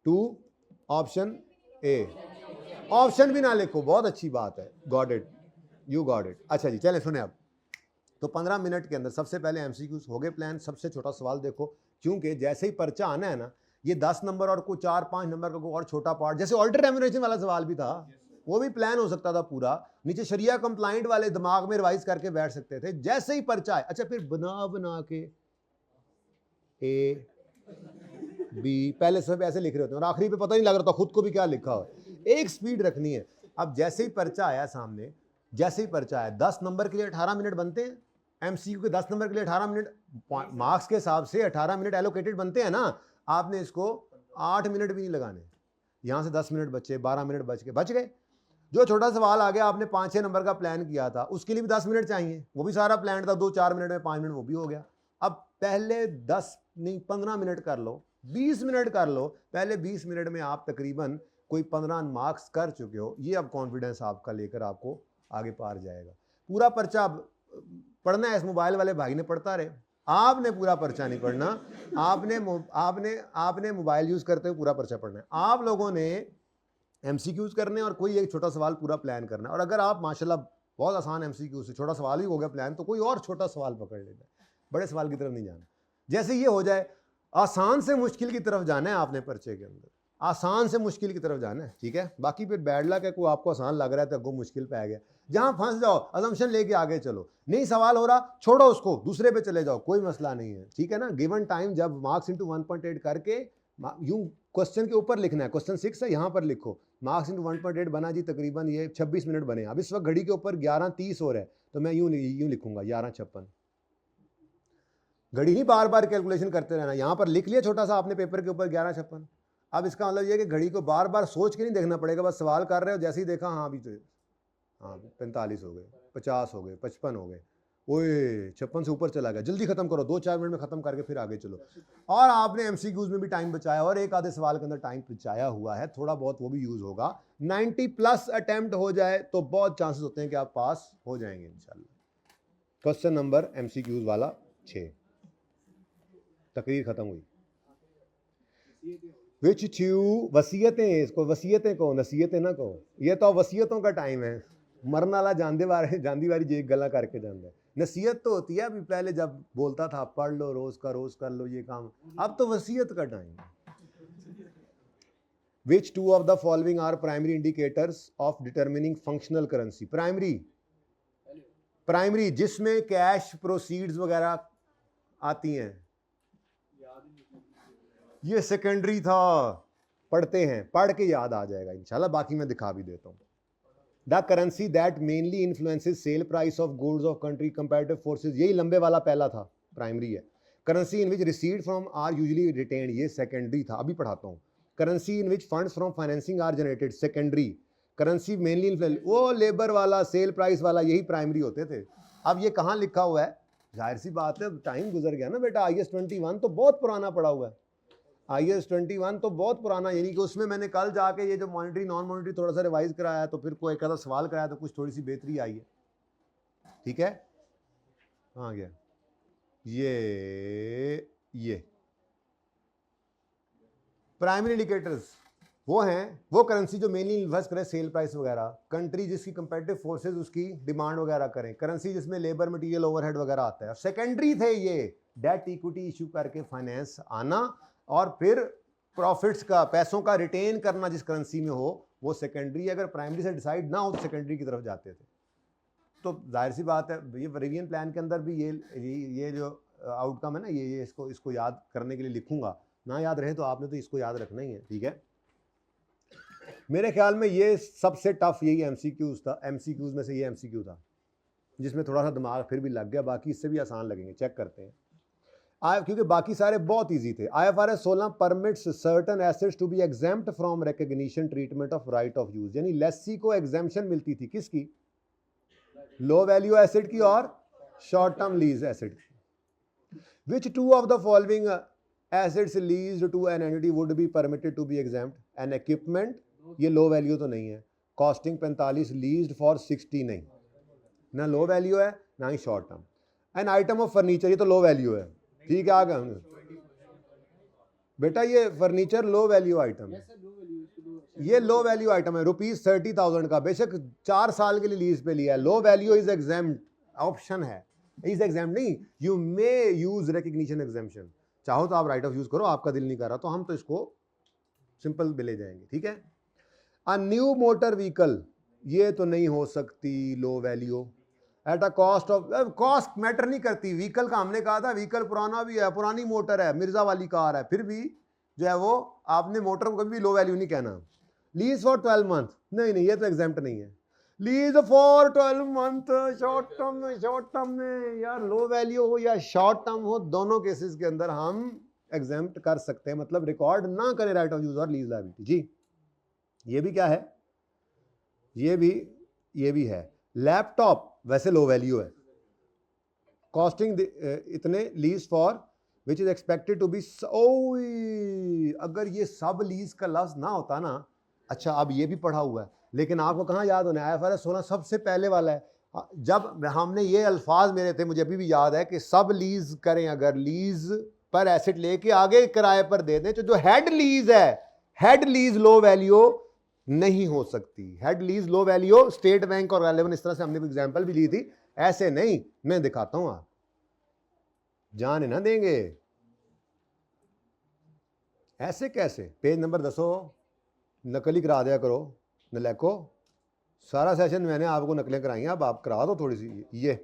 2 option A, option भी ना लिखो, बहुत अच्छी बात है, got it, you got it. अच्छा जी, चलें सुने अब। तो 15 मिनट के अंदर सबसे पहले एमसीक्यूज हो गए प्लान। सबसे छोटा सवाल देखो, क्योंकि जैसे ही पर्चा आना है ना, ये 10 नंबर और कोई 4-5 नंबर का कोई और छोटा पार्ट, जैसे ऑल्टर रेम्यूनरेशन वाला सवाल भी था, वो भी प्लान हो सकता था पूरा, नीचे शरिया कंप्लाइंट वाले दिमाग में रिवाइज करके बैठ सकते थे जैसे ही पर्चा आए। अच्छा, फिर बना के ए बी, पहले सब ऐसे लिख रहे होते हैं और आखिरी पे पता नहीं लग रहा था खुद को भी क्या लिखा हो। एक स्पीड रखनी है। अब जैसे ही पर्चा आया सामने, जैसे ही पर्चा आया, 10 नंबर के लिए 18 मिनट बनते हैं, एमसीक्यू के 10 नंबर के लिए 18 मिनट, मार्क्स के हिसाब से 18 मिनट एलोकेटेड बनते हैं ना। आपने इसको 8 मिनट भी नहीं लगाने, यहाँ से 10 मिनट बचे, 12 मिनट बच गए। जो छोटा सवाल आ गया, आपने 5-6 नंबर का प्लान किया था, उसके लिए भी 10 मिनट चाहिए, वो भी सारा प्लान था, 2-4 मिनट में 5 मिनट वो भी हो गया। अब पहले 10 नहीं 15 मिनट कर लो, 20 मिनट कर लो, पहले 20 मिनट में आप तकरीबन कोई 15 मार्क्स कर चुके हो। ये अब कॉन्फिडेंस आपका लेकर आपको आगे पार जाएगा। पूरा पर्चा पढ़ना है, इस मोबाइल वाले भाई ने पढ़ता रहे, आपने पूरा पर्चा नहीं पढ़ना। आपने मोबाइल यूज करते हुए पूरा पर्चा पढ़ना है। आप लोगों ने एमसीक्यूज करने और कोई एक छोटा सवाल पूरा प्लान करना है। और अगर आप माशाल्लाह बहुत आसान एमसीक्यू से छोटा सवाल ही हो गया प्लान, तो कोई और छोटा सवाल पकड़ लेना, बड़े सवाल की तरफ नहीं जाना। जैसे ये हो जाए, आसान से मुश्किल की तरफ जाना है आपने पर्चे के अंदर, आसान से मुश्किल की तरफ जाना है, ठीक है। बाकी फिर बैड लक है, कोई आपको आसान लग रहा है तो अगो मुश्किल पे आ गया, जहां फंस जाओ अजम्पशन लेके आगे चलो, नहीं सवाल हो रहा छोड़ो उसको, दूसरे पे चले जाओ, कोई मसला नहीं है, ठीक है ना। गिवन टाइम जब मार्क्स इंटू 1.8 करके यूं क्वेश्चन के ऊपर लिखना है, क्वेश्चन 6 है, यहाँ पर लिखो मार्क्स इंटू 1.8 बना जी, तकरीबन ये 26 मिनट बने। अब इस वक्त घड़ी के ऊपर 11:30 हो रहा है, तो मैं यूं लिखूंगा 11:56। घड़ी नहीं बार बार कैलकुलेशन करते रहना, यहाँ पर लिख लिया छोटा सा आपने पेपर के ऊपर 11:56। अब इसका मतलब ये कि घड़ी को बार बार सोच के नहीं देखना पड़ेगा, बस सवाल कर रहे हो, जैसे ही देखा हाँ अभी तो हाँ 45 हो गए, 50 हो गए, 55 हो गए, ओए 56 से ऊपर चला गया, जल्दी खत्म करो, 2-4 मिनट में खत्म करके फिर आगे चलो। और आपने एमसीक्यूज में भी टाइम बचाया और एक आधे सवाल के अंदर टाइम बचाया हुआ है, थोड़ा बहुत वो भी यूज होगा। 90+ अटेम्प्ट हो जाए तो बहुत चांसेस होते हैं कि आप पास हो जाएंगे इंशाल्लाह। क्वेश्चन नंबर एमसीक्यूज वाला 6, तकरीर खत्म हुई। विच ट्यू वसीयतें, इसको वसीयतें कहो, नसीहतें ना कहो, ये तो वसीयतों का टाइम है। मरने वाला जांदी वारी जे गला करके जाता है। नसीहत तो होती है अभी, पहले जब बोलता था पढ़ लो रोज कर लो ये काम, अब तो वसीयत का टाइम है। Which 2 of the following are primary indicators of determining functional currency. Primary जिसमें कैश प्रोसीड्स वगैरह आती हैं, ये सेकेंडरी था, पढ़ते हैं, पढ़ के याद आ जाएगा इंशाल्लाह, बाकी मैं दिखा भी देता हूँ। The currency that mainly influences sale price of goods of country comparative forces, यही लंबे वाला पहला था, प्राइमरी है। Currency in which received from are usually retained, ये सेकेंडरी था, अभी पढ़ाता हूँ। Currency in which funds from financing are generated, secondary. Currency mainly influence, वो लेबर वाला सेल प्राइस वाला, यही प्राइमरी होते थे। अब ये कहाँ लिखा हुआ है, जाहिर सी बात है, टाइम गुजर गया ना बेटा। IS 21 तो बहुत पुराना पड़ा हुआ है, IS 21 तो बहुत पुराना, यानी कि उसमें मैंने कल जाके ये जो मॉनिटरी नॉन मॉनिटरी थोड़ा सा रिवाइज कराया, तो फिर कोई एक आधा सवाल कराया तो कुछ थोड़ी सी बेहतरी आई है। ठीक है, कहाँ गया ये प्राइमरी इंडिकेटर्स वो हैं, वो करेंसी जो मेनली इन्वेस्ट करे सेल प्राइस वगैरह, कंट्री जिसकी कंपेटिटिव फोर्सेस उसकी डिमांड वगैरह करें, करेंसी जिसमें लेबर मटेरियल ओवरहेड वगैरह आता है। सेकेंडरी थे ये डेट इक्विटी इशू करके फाइनेंस आना, और फिर प्रॉफिट्स का, पैसों का रिटेन करना जिस करेंसी में हो, वो सेकेंडरी। अगर प्राइमरी से डिसाइड ना हो तो सेकेंडरी की तरफ जाते थे। तो जाहिर सी बात है, ये रिवीजन प्लान के अंदर भी ये जो आउटकम है ना, ये इसको याद करने के लिए लिखूंगा, ना याद रहे तो आपने तो इसको याद रखना ही है। ठीक है, मेरे ख्याल में ये सबसे टफ यही एमसीक्यूज था, एमसीक्यूज में से ये एमसीक्यू था जिसमें थोड़ा सा दिमाग फिर भी लग गया, बाकी इससे भी आसान लगेंगे, चेक करते हैं। क्योंकि बाकी सारे बहुत इजी थे। IFRS 16 permits certain assets to be exempt from recognition treatment of right of use, यानी लेसी को एग्जेम्पशन मिलती थी, किसकी? लो वैल्यू एसेट की और शॉर्ट टर्म लीज एसेट की। Which two of the following assets leased to an entity would be permitted to be exempt? An equipment, ये low value तो नहीं है। कॉस्टिंग 45, लीज्ड फॉर 60 नहीं, ना लो वैल्यू है ना ही short term. An item of furniture, ये तो लो वैल्यू है। ठीक है, आ गए बेटा, ये फर्नीचर लो वैल्यू आइटम है, ये लो वैल्यू आइटम है। ₹30,000 का, बेशक 4 साल के लिए लीज पे लिया है। Low value is exempt, option है, इज एग्जेम्प्ट नहीं, you may use recognition exemption. चाहो तो आप राइट ऑफ यूज करो, आपका दिल नहीं कर रहा तो हम तो इसको सिंपल भी ले जाएंगे। ठीक है, अ न्यू मोटर व्हीकल, ये तो नहीं हो सकती low value. At a cost of, cost matter नहीं करती। व्हीकल का हमने कहा था, व्हीकल पुराना भी है, पुरानी मोटर है, मिर्जा वाली कार है, फिर भी जो है वो आपने मोटर को कभी भी लो वैल्यू नहीं कहना। लीज फॉर 12 मंथ, नहीं नहीं, ये तो एग्जेम्प्ट नहीं है। Lease for 12 month, short term में यार लो वैल्यू हो या शॉर्ट टर्म हो, दोनों केसेस के अंदर हम एग्जेम्प्ट कर सकते हैं, मतलब रिकॉर्ड ना करे राइट ऑफ यूज और लीज लायबिलिटी। जी, ये भी क्या है, ये भी है। लैपटॉप वैसे लो वैल्यू है, कॉस्टिंग इतने, lease for which is expected to be. अगर ये सब लीज का लफ्ज ना होता ना, अच्छा अब ये भी पढ़ा हुआ है, लेकिन आपको कहाँ याद होना है, IFRS 16 सबसे पहले वाला है। जब हमने ये अल्फाज मेरे थे, मुझे अभी भी याद है कि सब लीज करें, अगर लीज पर एसेट लेके आगे किराए पर दे दें, तो जो हेड लीज है, हेड लीज लो वैल्यू नहीं हो सकती। Head lease low value, state bank और रेलेवन, इस तरह से हमने एग्जांपल भी ली थी, ऐसे नहीं। मैं दिखाता हूं, आप जाने ना देंगे ऐसे कैसे। पेज नंबर 10 नकल ही करा दिया करो नलैको, सारा सेशन मैंने आपको नकलें कराई हैं, अब आप करा दो थोड़ी सी। ये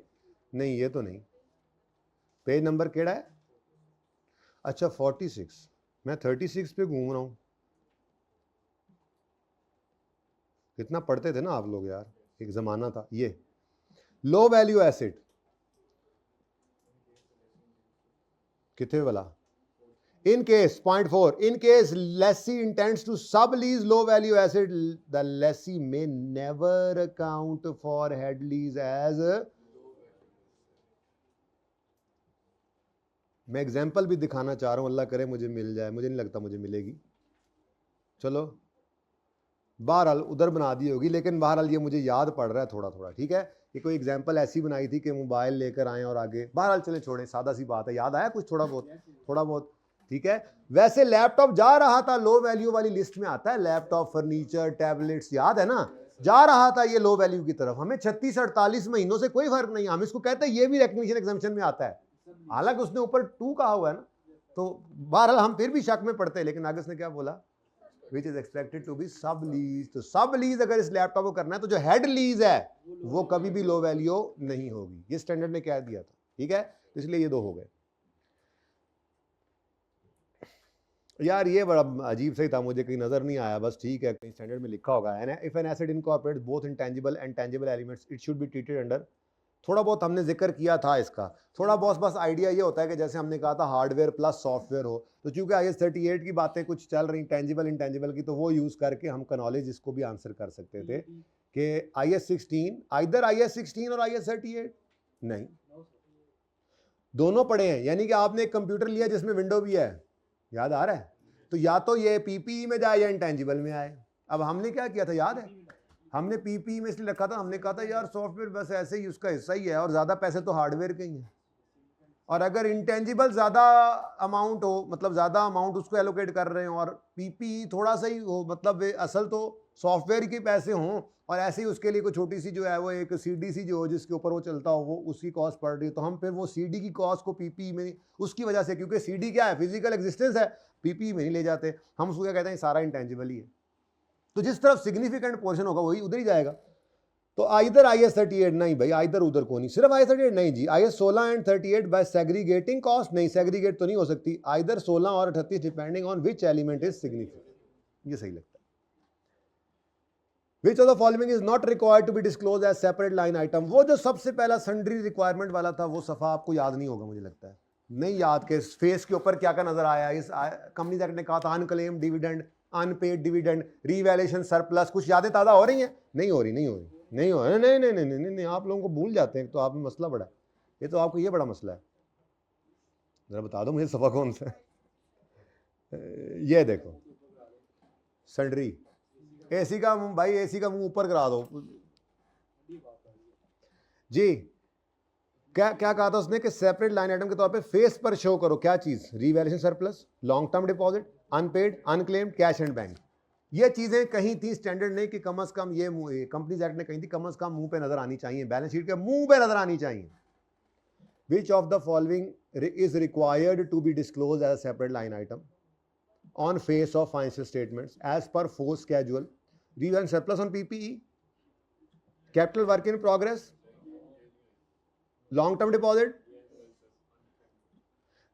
नहीं, ये तो नहीं। पेज नंबर केड़ा है? अच्छा 46, मैं 36 पे घूम रहा हूं। कितना पढ़ते थे ना आप लोग यार, एक जमाना था। ये लो वैल्यू एसेट कितने वाला? In case, point 4, in case lessee intends to sublease low value asset, the lessee may never account for head lease as। मैं एग्जाम्पल भी दिखाना चाह रहा हूं, अल्लाह करे मुझे मिल जाए, मुझे नहीं लगता मुझे मिलेगी। चलो बहरहाल उधर बना दी होगी, लेकिन बहरहाल ये मुझे याद पड़ रहा है थोड़ा थोड़ा। ठीक है, ये कोई एग्जाम्पल ऐसी बनाई थी कि मोबाइल लेकर आए और आगे, बहरहाल चले छोड़े, सादा सी बात है, याद आया कुछ थोड़ा बहुत। ठीक है, वैसे लैपटॉप जा रहा था लो वैल्यू वाली लिस्ट में आता है, लैपटॉप, फर्नीचर, टैबलेट्स, याद है ना, जा रहा था ये लो वैल्यू की तरफ। हमें 36-48 महीनों से कोई फर्क नहीं, हम इसको कहते हैं ये भी रिकॉग्निशन एग्जम्पशन में आता है, हालांकि उसने ऊपर 2 कहा हुआ है ना, तो बहरहाल हम फिर भी शक में पड़ते हैं। लेकिन आगे उसने क्या बोला, which is expected to be सब लीज। तो सब लीज अगर इस लैपटॉप को करना है तो जो हेड लीज है वो कभी भी लो वैल्यू नहीं होगी, ये स्टैंडर्ड ने कह दिया था। ठीक है, इसलिए ये 2 हो गए। यार ये बड़ा अजीब सही था, मुझे कहीं नजर नहीं आया, बस ठीक है, कहीं स्टैंडर्ड में लिखा होगा। If an asset incorporates both intangible and tangible elements, it should be treated under. थोड़ा बहुत हमने जिक्र किया था इसका, थोड़ा बहुत बस आइडिया ये होता है कि जैसे हमने कहा था हार्डवेयर प्लस सॉफ्टवेयर हो, तो चूंकि IS 38 की बातें कुछ चल रही टेंजिबल इंटेंजिबल की, तो वो यूज करके हम कनॉलेज इसको भी आंसर कर सकते थे कि IS 16, आइदर IS 16 और IS 38 नहीं, दोनों पड़े हैं, यानी कि आपने एक कंप्यूटर लिया जिसमें विंडो भी है, याद आ रहा है, तो या तो ये पीपीई में जाए या इंटेंजिबल में आए। अब हमने क्या किया था याद है, हमने पीपीई में इसलिए रखा था, हमने कहा था यार सॉफ्टवेयर बस ऐसे ही उसका हिस्सा ही है और ज़्यादा पैसे तो हार्डवेयर के ही हैं, और अगर इंटेंजिबल ज़्यादा अमाउंट हो, मतलब ज़्यादा अमाउंट उसको एलोकेट कर रहे हो, और पीपीई थोड़ा सा ही हो, मतलब असल तो सॉफ्टवेयर के पैसे हों, और ऐसे ही उसके लिए कोई छोटी सी जो है वो एक सीडी जो हो जिसके ऊपर वो चलता हो, वो उसकी कॉस्ट पड़ रही है, तो हम फिर वो सीडी की कॉस्ट को पीपीई में, उसकी वजह से, क्योंकि सीडी क्या है, फिजिकल एग्जिस्टेंस है, पीपीई में नहीं ले जाते हम, उसको क्या कहते हैं, सारा इंटेंजिबल ही है। तो जिस तरफ सिग्निफिकेंट पोर्शन होगा वही उधर ही जाएगा। तो इधर IS 38 नहीं भाई, इधर उधर को नहीं, सिर्फ IS 38 नहीं जी, IS 16 and 38 by segregating cost, नहीं सेग्रीगेट तो नहीं हो सकती, इधर 16 और 38 depending on which element is significant, ये सही लगता है। Which of the following is not required to be disclosed as separate line item? वो जो सबसे पहला सन्ड्री रिक्वायरमेंट वाला था, वो सफा आपको याद नहीं होगा मुझे लगता है, नहीं याद के फेस के ऊपर क्या क्या नजर आया, इस कंपनी एक्ट ने कहा था unclaimed dividend, unpaid dividend, revaluation surplus, कुछ यादें ताज़ा हो रही हैं? नहीं हो रही, नहीं हो रही, नहीं हो रही, नहीं नहीं नहीं नहीं नहीं, आप लोगों को भूल जाते हैं, तो आप में मसला बड़ा है, ये तो आपको ये बड़ा मसला है, जरा बता दो मुझे सफा कौन सा। ये देखो सन्ड्री, एसी का मुंह भाई, एसी का मुंह ऊपर करा दो जी। क्या क्या कहा था उसने कि सेपरेट लाइन आइटम के तौर पे फेस पर शो करो क्या चीज, revaluation surplus, long term deposit, unpaid, unclaimed, cash and bank. ये चीजें कहीं थी स्टैंडर्ड नहीं कि कम से कम ये कंपनीज एक्ट ने कहीं थी कम से कम मुंह पे नजर आनी चाहिए, बैलेंस शीट के मुंह पे नजर आनी चाहिए। Which of the following is required to be disclose as a separate line item on face of financial statements as per force casual, revaluation surplus on PPE, capital work in progress, long term deposit.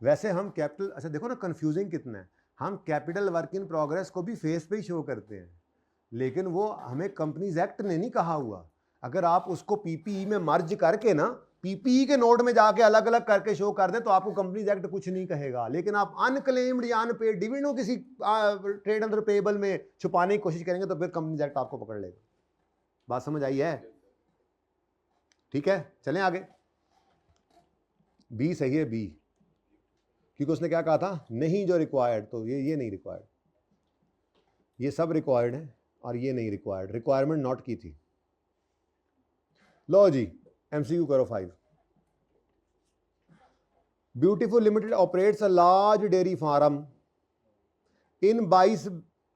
वैसे हम capital, अच्छा देखो ना confusing कितना है, हम capital work in progress को भी फेस पे ही शो करते हैं, लेकिन वो हमें कंपनीज एक्ट ने नहीं कहा हुआ। अगर आप उसको पीपीई में मर्ज करके ना, पीपीई के नोट में जाके अलग अलग करके शो कर दें तो आपको कंपनीज एक्ट कुछ नहीं कहेगा, लेकिन आप अनक्लेम्ड या अनपेड डिविडेंड किसी ट्रेड अंडर पेएबल में छुपाने की कोशिश करेंगे तो फिर कंपनीज एक्ट आपको पकड़ लेगा। बात समझ आई है? ठीक है, चलें आगे। बी सही है, बी, क्योंकि उसने क्या कहा था, नहीं जो रिक्वायर्ड, तो ये नहीं रिक्वायर्ड, ये सब रिक्वायर्ड है और ये नहीं रिक्वायर्ड, रिक्वायरमेंट नॉट की थी। लो जी MCQ करो 5। Beautiful Limited operates a large dairy farm in 22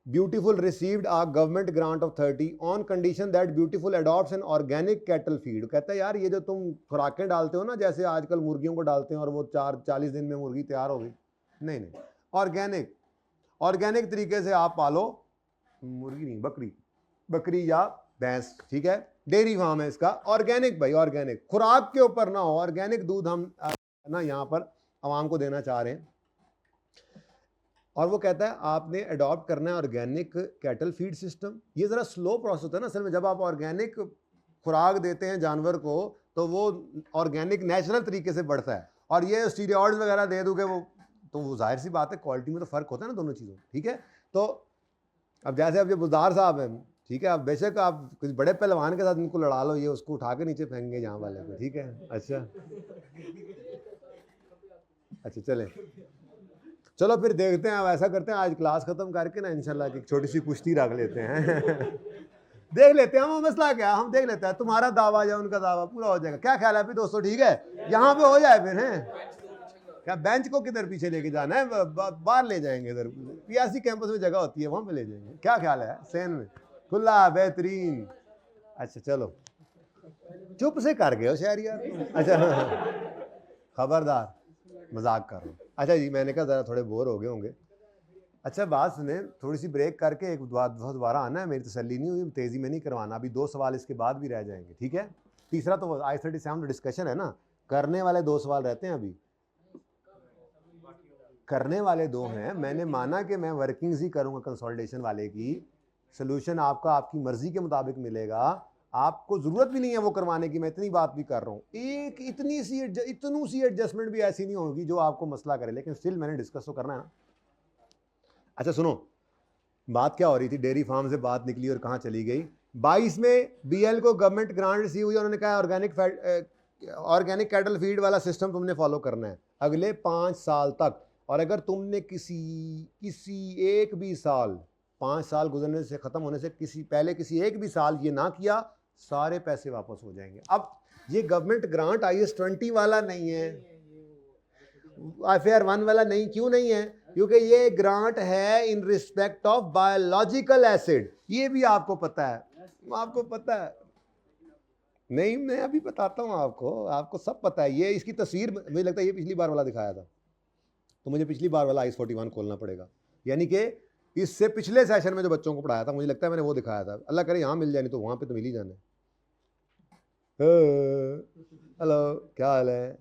Beautiful received a government grant of 30 on condition that Beautiful adopts an organic cattle feed। कहता है यार ये जो तुम खुराकें डालते हो ना, जैसे आजकल मुर्गियों को डालते हैं और वो 40 दिन में मुर्गी तैयार हो गई, नहीं नहीं, ऑर्गेनिक तरीके से आप पालो मुर्गी, नहीं बकरी या भैंस, ठीक है, डेयरी फार्म है इसका, ऑर्गेनिक भाई, ऑर्गेनिक, खुराक के ऊपर ना हो, ऑर्गेनिक दूध हम ना यहाँ पर आवाम को देना चाह रहे हैं। और वो कहता है आपने अडॉप्ट करना है ऑर्गेनिक कैटल फीड सिस्टम। ये ज़रा स्लो प्रोसेस होता है ना असल में, जब आप ऑर्गेनिक खुराक देते हैं जानवर को तो वो ऑर्गेनिक नेचुरल तरीके से बढ़ता है, और ये स्टीरॉइड्स वगैरह दे दोगे तो वो जाहिर सी बात है क्वालिटी में तो फ़र्क होता है ना दोनों चीज़ों, ठीक है। तो अब जैसे अब ये बुज़दार साहब हैं, ठीक है, अब बेशक आप कुछ बड़े पहलवान के साथ इनको लड़ा लो, ये उसको उठा के नीचे फेंकेंगे यहाँ वाले को, ठीक है। अच्छा चलें, चलो फिर देखते हैं, अब ऐसा करते हैं आज क्लास खत्म करके ना इंशाल्लाह की छोटी सी कुश्ती रख लेते हैं देख लेते हैं हम मसला क्या, हम देख लेते हैं, तुम्हारा दावा या उनका दावा पूरा हो जाएगा। क्या ख्याल है फिर दोस्तों, ठीक है, यहाँ पे हो जाए फिर हैं, क्या बेंच को किधर पीछे लेके जाना है, बाहर ले जाएंगे, इधर PRC कैंपस में जगह होती है वहाँ पे ले जाएंगे, क्या ख्याल है, सेन में खुला बेहतरीन। अच्छा चलो, चुप से कर गए हो शायर यार, अच्छा खबरदार मजाक कर रहा हूँ। अच्छा जी, मैंने कहा ज़रा थोड़े बोर हो गए होंगे। अच्छा बात सुने, थोड़ी सी ब्रेक करके एक दोबारा आना है, मेरी तसल्ली नहीं हुई, तेज़ी में नहीं करवाना, अभी 2 सवाल इसके बाद भी रह जाएंगे, ठीक है। तीसरा तो IS 37 डिस्कशन है ना, करने वाले 2 सवाल रहते हैं, अभी करने वाले 2 हैं। मैंने माना कि मैं वर्किंग्स ही करूँगा कंसोलिडेशन वाले की, सोल्यूशन आपका आपकी मर्जी के मुताबिक मिलेगा, आपको ज़रूरत भी नहीं है वो करवाने की, मैं इतनी बात भी कर रहा हूँ। एक इतनी सी एडजस्टमेंट भी ऐसी नहीं होगी जो आपको मसला करे, लेकिन स्टिल मैंने डिस्कस तो करना है ना। अच्छा सुनो, बात क्या हो रही थी, डेयरी फार्म से बात निकली और कहाँ चली गई। 22 में BL को गवर्नमेंट ग्रांट रिसीव हुई, उन्होंने कहा ऑर्गेनिक ऑर्गेनिक कैटल फीड वाला सिस्टम तुमने फॉलो करना है अगले 5 साल तक। और अगर तुमने किसी एक भी साल 5 साल गुजरने से ख़त्म होने से किसी एक भी साल ये ना किया, सारे पैसे वापस हो जाएंगे। अब ये गवर्नमेंट ग्रांट IS-20 वाला नहीं है, IFAR 1 वाला नहीं। क्यों नहीं है? क्योंकि ये ग्रांट है इन रिस्पेक्ट ऑफ बायोलॉजिकल एसिड। ये भी आपको पता है, आपको पता है नहीं, मैं अभी बताता हूँ आपको सब पता है। ये इसकी तस्वीर मुझे लगता है ये पिछली बार वाला दिखाया था, तो मुझे पिछली बार वाला IS-41 खोलना पड़ेगा। यानी कि इससे पिछले सेशन में जो बच्चों को पढ़ाया था, मुझे लगता है मैंने वो दिखाया था। अल्लाह करे यहाँ मिल जाए, नहीं तो वहाँ पे तो मिल ही जाने। हेलो, क्या हाल है?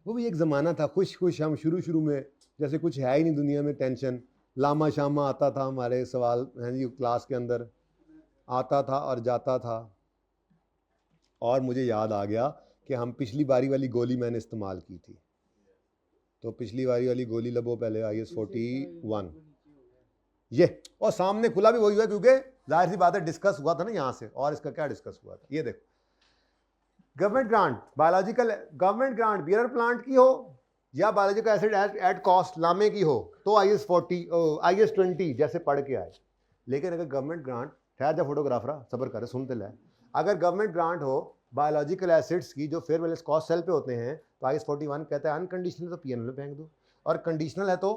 वो भी एक ज़माना था खुश हम शुरू में जैसे कुछ है ही नहीं दुनिया में, टेंशन। लामा शामा आता था हमारे सवाल हैं जी क्लास के अंदर, आता था और जाता था। और मुझे याद आ गया कि हम पिछली बारी वाली गोली मैंने इस्तेमाल की थी। तो पिछली बारी वाली गोली लबो पहले IS-41 ये, और सामने खुला भी वही हुआ क्योंकि जाहिर सी बात है डिस्कस हुआ था ना यहाँ से। और इसका क्या डिस्कस हुआ था, ये देखो। Government grant, biological government grant bear plant की हो या बायोलॉजिकल एसिड एट कॉस्ट लामे की हो तो IS-20 जैसे पढ़ के आए। लेकिन अगर गवर्नमेंट ग्रांट, ठहर जा फोटोग्राफर, सब्र करे, सुनते ले। अगर गवर्नमेंट ग्रांट हो बायोलॉजिकल एसिड्स की जो फेयर वैल्यूज कॉस्ट सेल पे होते हैं तो IS-41 कहता है अनकंडीशनल तो PNL में फेंक दो, और कंडीशनल है तो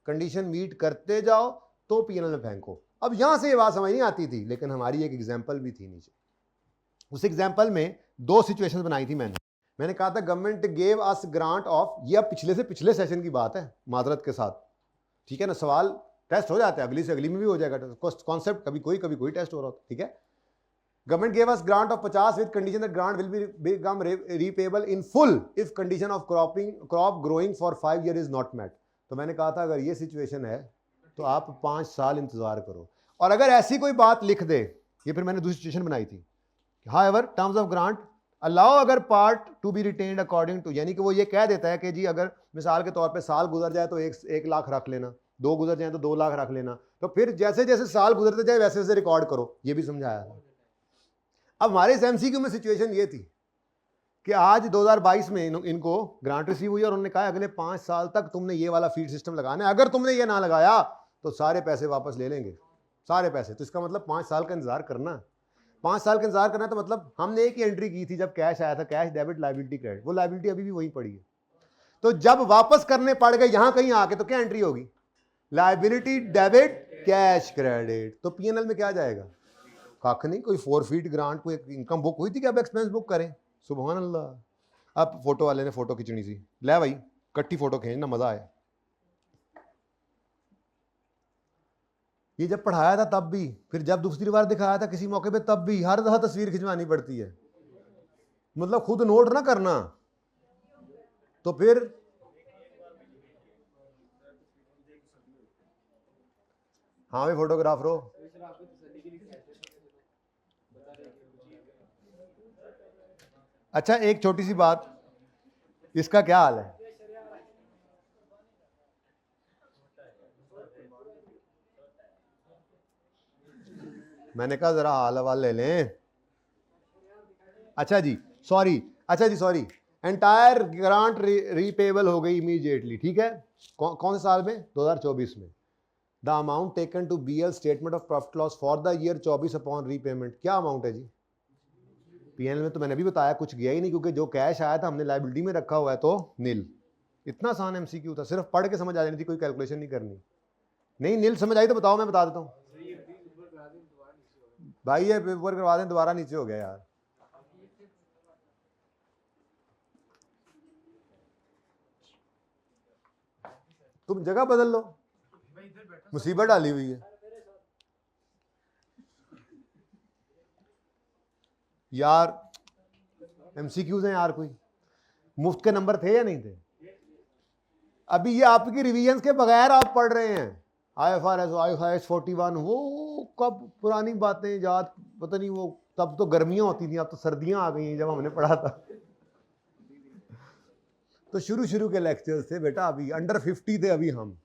कंडीशन मीट करते जाओ तो PNL में फेंको। अब यहाँ से ये बात समझ नहीं आती थी, लेकिन हमारी एक एग्जाम्पल भी थी नीचे। उस एग्जाम्पल में 2 सिचुएशन बनाई थी मैंने कहा था government gave us grant of, ये अब पिछले से पिछले सेशन की बात है माजरत के साथ, ठीक है ना। सवाल टेस्ट हो जाता है, अगली से अगली में भी हो जाएगा कॉन्सेप्ट, कभी कोई टेस्ट हो रहा हो, ठीक है। Government gave us grant of 50 with condition that grant will be become repayable in full if condition of crop growing for 5 year is not met. तो मैंने कहा था अगर ये सिचुएशन है तो आप 5 साल इंतजार करो, और अगर ऐसी कोई बात लिख दे, ये फिर मैंने दूसरी सिचुएशन बनाई थी, however terms of grant allow अगर part to be retained according to, यानी कि वो ये कह देता है कि जी अगर मिसाल के तौर पे साल गुजर जाए तो 1 लाख रख लेना, 2 गुजर जाए तो 2 लाख रख लेना, तो फिर जैसे जैसे साल गुजरते जाए वैसे वैसे रिकॉर्ड करो, ये भी समझाया था। अब हमारे इस MCQ में सिचुएशन ये थी कि आज 2022 में इनको ग्रांट रिसीव हुई और उन्होंने कहा अगले 5 साल तक तुमने ये वाला फीड सिस्टम लगाना है, अगर तुमने ये ना लगाया तो सारे पैसे वापस ले लेंगे, सारे पैसे। तो इसका मतलब 5 साल का इंतजार करना है। 5 साल का इंतजार करना, तो मतलब हमने एक ही एंट्री की थी जब कैश आया था, कैश डेबिट लायबिलिटी क्रेडिट, वो लायबिलिटी अभी भी वहीं पड़ी है। तो जब वापस करने पड़ गए यहां कहीं आके तो क्या एंट्री होगी, लायबिलिटी डेबिट कैश क्रेडिट। तो PNL में क्या जाएगा, कख नहीं, कोई फॉरफीट ग्रांट, कोई इनकम बुक हुई थी कि अब एक्सपेंस बुक करें। सुभान अल्लाह। अब फोटो वाले ने फोटो खींचनी सी, ले भाई कट्टी फोटो खींचना, मजा आए। ये जब पढ़ाया था तब भी, फिर जब दूसरी बार दिखाया था किसी मौके पे तब भी, हर दफा तस्वीर खिंचवानी पड़ती है, मतलब खुद नोट ना करना। तो फिर हाँ भाई फोटोग्राफर हो, अच्छा एक छोटी सी बात, इसका क्या हाल है? मैंने कहा जरा हाल हवाल ले लें। अच्छा जी सॉरी, एंटायर ग्रांट रीपेबल हो गई इमीडिएटली, ठीक है। कौन से साल में? 2024 में। The amount taken to BL statement of profit loss for the year 24 upon repayment, क्या अमाउंट है जी? PNL में तो मैंने भी बताया कुछ गया ही नहीं, क्योंकि जो कैश आया था हमने लायबिलिटी में रखा हुआ है, तो नील। इतना आसान MCQ था, सिर्फ पढ़ के समझ आ जानी थी, कोई कैलकुलेशन नहीं करनी। नहीं नील समझ आई तो बताओ, मैं बता देता हूँ भाई। ये पेपर करवा दें, दोबारा नीचे हो गया यार। तुम जगह बदल लो, मुसीबत डाली हुई है यार। MCQs हैं यार, कोई मुफ्त के नंबर थे या नहीं थे? अभी ये आपकी रिवीजन के बगैर आप पढ़ रहे हैं। IFRS 41, वो कब पुरानी बातें याद, पता नहीं, वो तब तो गर्मियां होती थी, अब तो सर्दियां आ गई हैं जब हमने पढ़ा था। तो शुरू के लेक्चर्स थे बेटा, अभी अंडर 50 थे अभी हम,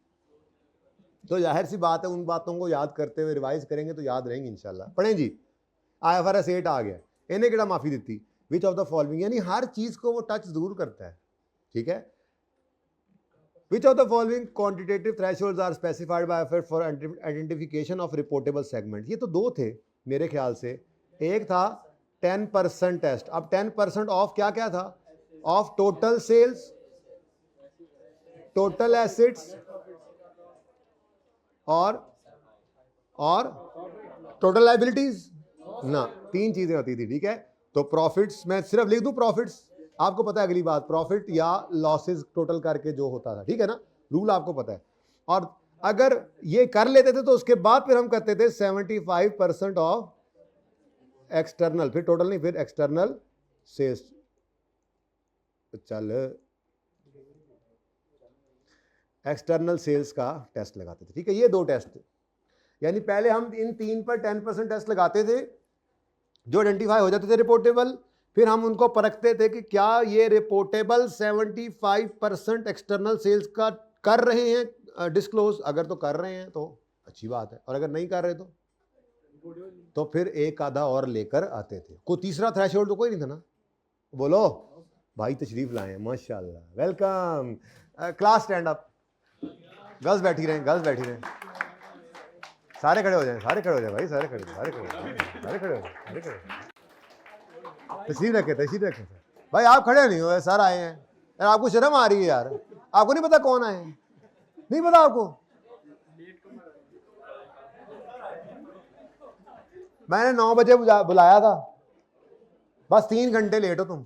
तो जाहिर सी बात है उन बातों को याद करते हुए रिवाइज करेंगे तो याद रहेंगे इंशाल्लाह। पढ़ें जी। IFRS 8 आ गया, इन्हें केड़ा माफी दी, विच ऑफ द फॉलोइंग, यानी हर चीज को वो टच जरूर करता है, ठीक है। Which of the following quantitative thresholds are specified by effort for identification of reportable segment. ये तो दो थे मेरे ख्याल से, एक था 10% टेस्ट। अब 10% ऑफ क्या क्या था, of total sales, total assets और टोटल लायबिलिटीज ना, तीन चीजें होती थी, ठीक है। तो प्रॉफिट्स मैं सिर्फ लिख दूं, प्रॉफिट्स आपको पता है, अगली बात प्रॉफिट या लॉसेस टोटल करके जो होता था, ठीक है ना, रूल आपको पता है। और अगर ये कर लेते थे तो उसके बाद फिर हम करते थे 75% ऑफ एक्सटर्नल, फिर टोटल नहीं, फिर एक्सटर्नल सेल्स। चल एक्सटर्नल सेल्स का टेस्ट लगाते थे, ठीक है। ये दो टेस्ट थे, यानी पहले हम इन तीन पर 10% टेस्ट लगाते थे जो आइडेंटिफाई हो जाते थे रिपोर्टेबल, फिर हम उनको परखते थे कि क्या ये रिपोर्टेबल 75% एक्सटर्नल सेल्स का कर रहे हैं डिस्क्लोज, अगर तो कर रहे हैं तो अच्छी बात है, और अगर नहीं कर रहे तो फिर एक आधा और लेकर आते थे। कोई तीसरा थ्रेशोल्ड तो कोई नहीं था ना, बोलो भाई तशरीफ लाए, माशाल्लाह, welcome. Class stand up, girls बैठी रहे, गर्ल्स बैठी रहे, सारे खड़े हो जाएं, सारे खड़े हो जाए भाई, सारे खड़े हो जाए, सारे खड़े हो जाए, सारे खड़े हो जाए, सारे खड़े हो जाए। तशरीफ रखे, तशरीफ रखे भाई, आप खड़े नहीं हुए, सर आए हैं यार, आपको शर्म आ रही है यार, आपको नहीं पता कौन आए हैं, नहीं पता आपको? मैंने 9 बजे बुलाया था, बस 3 घंटे लेट हो तुम।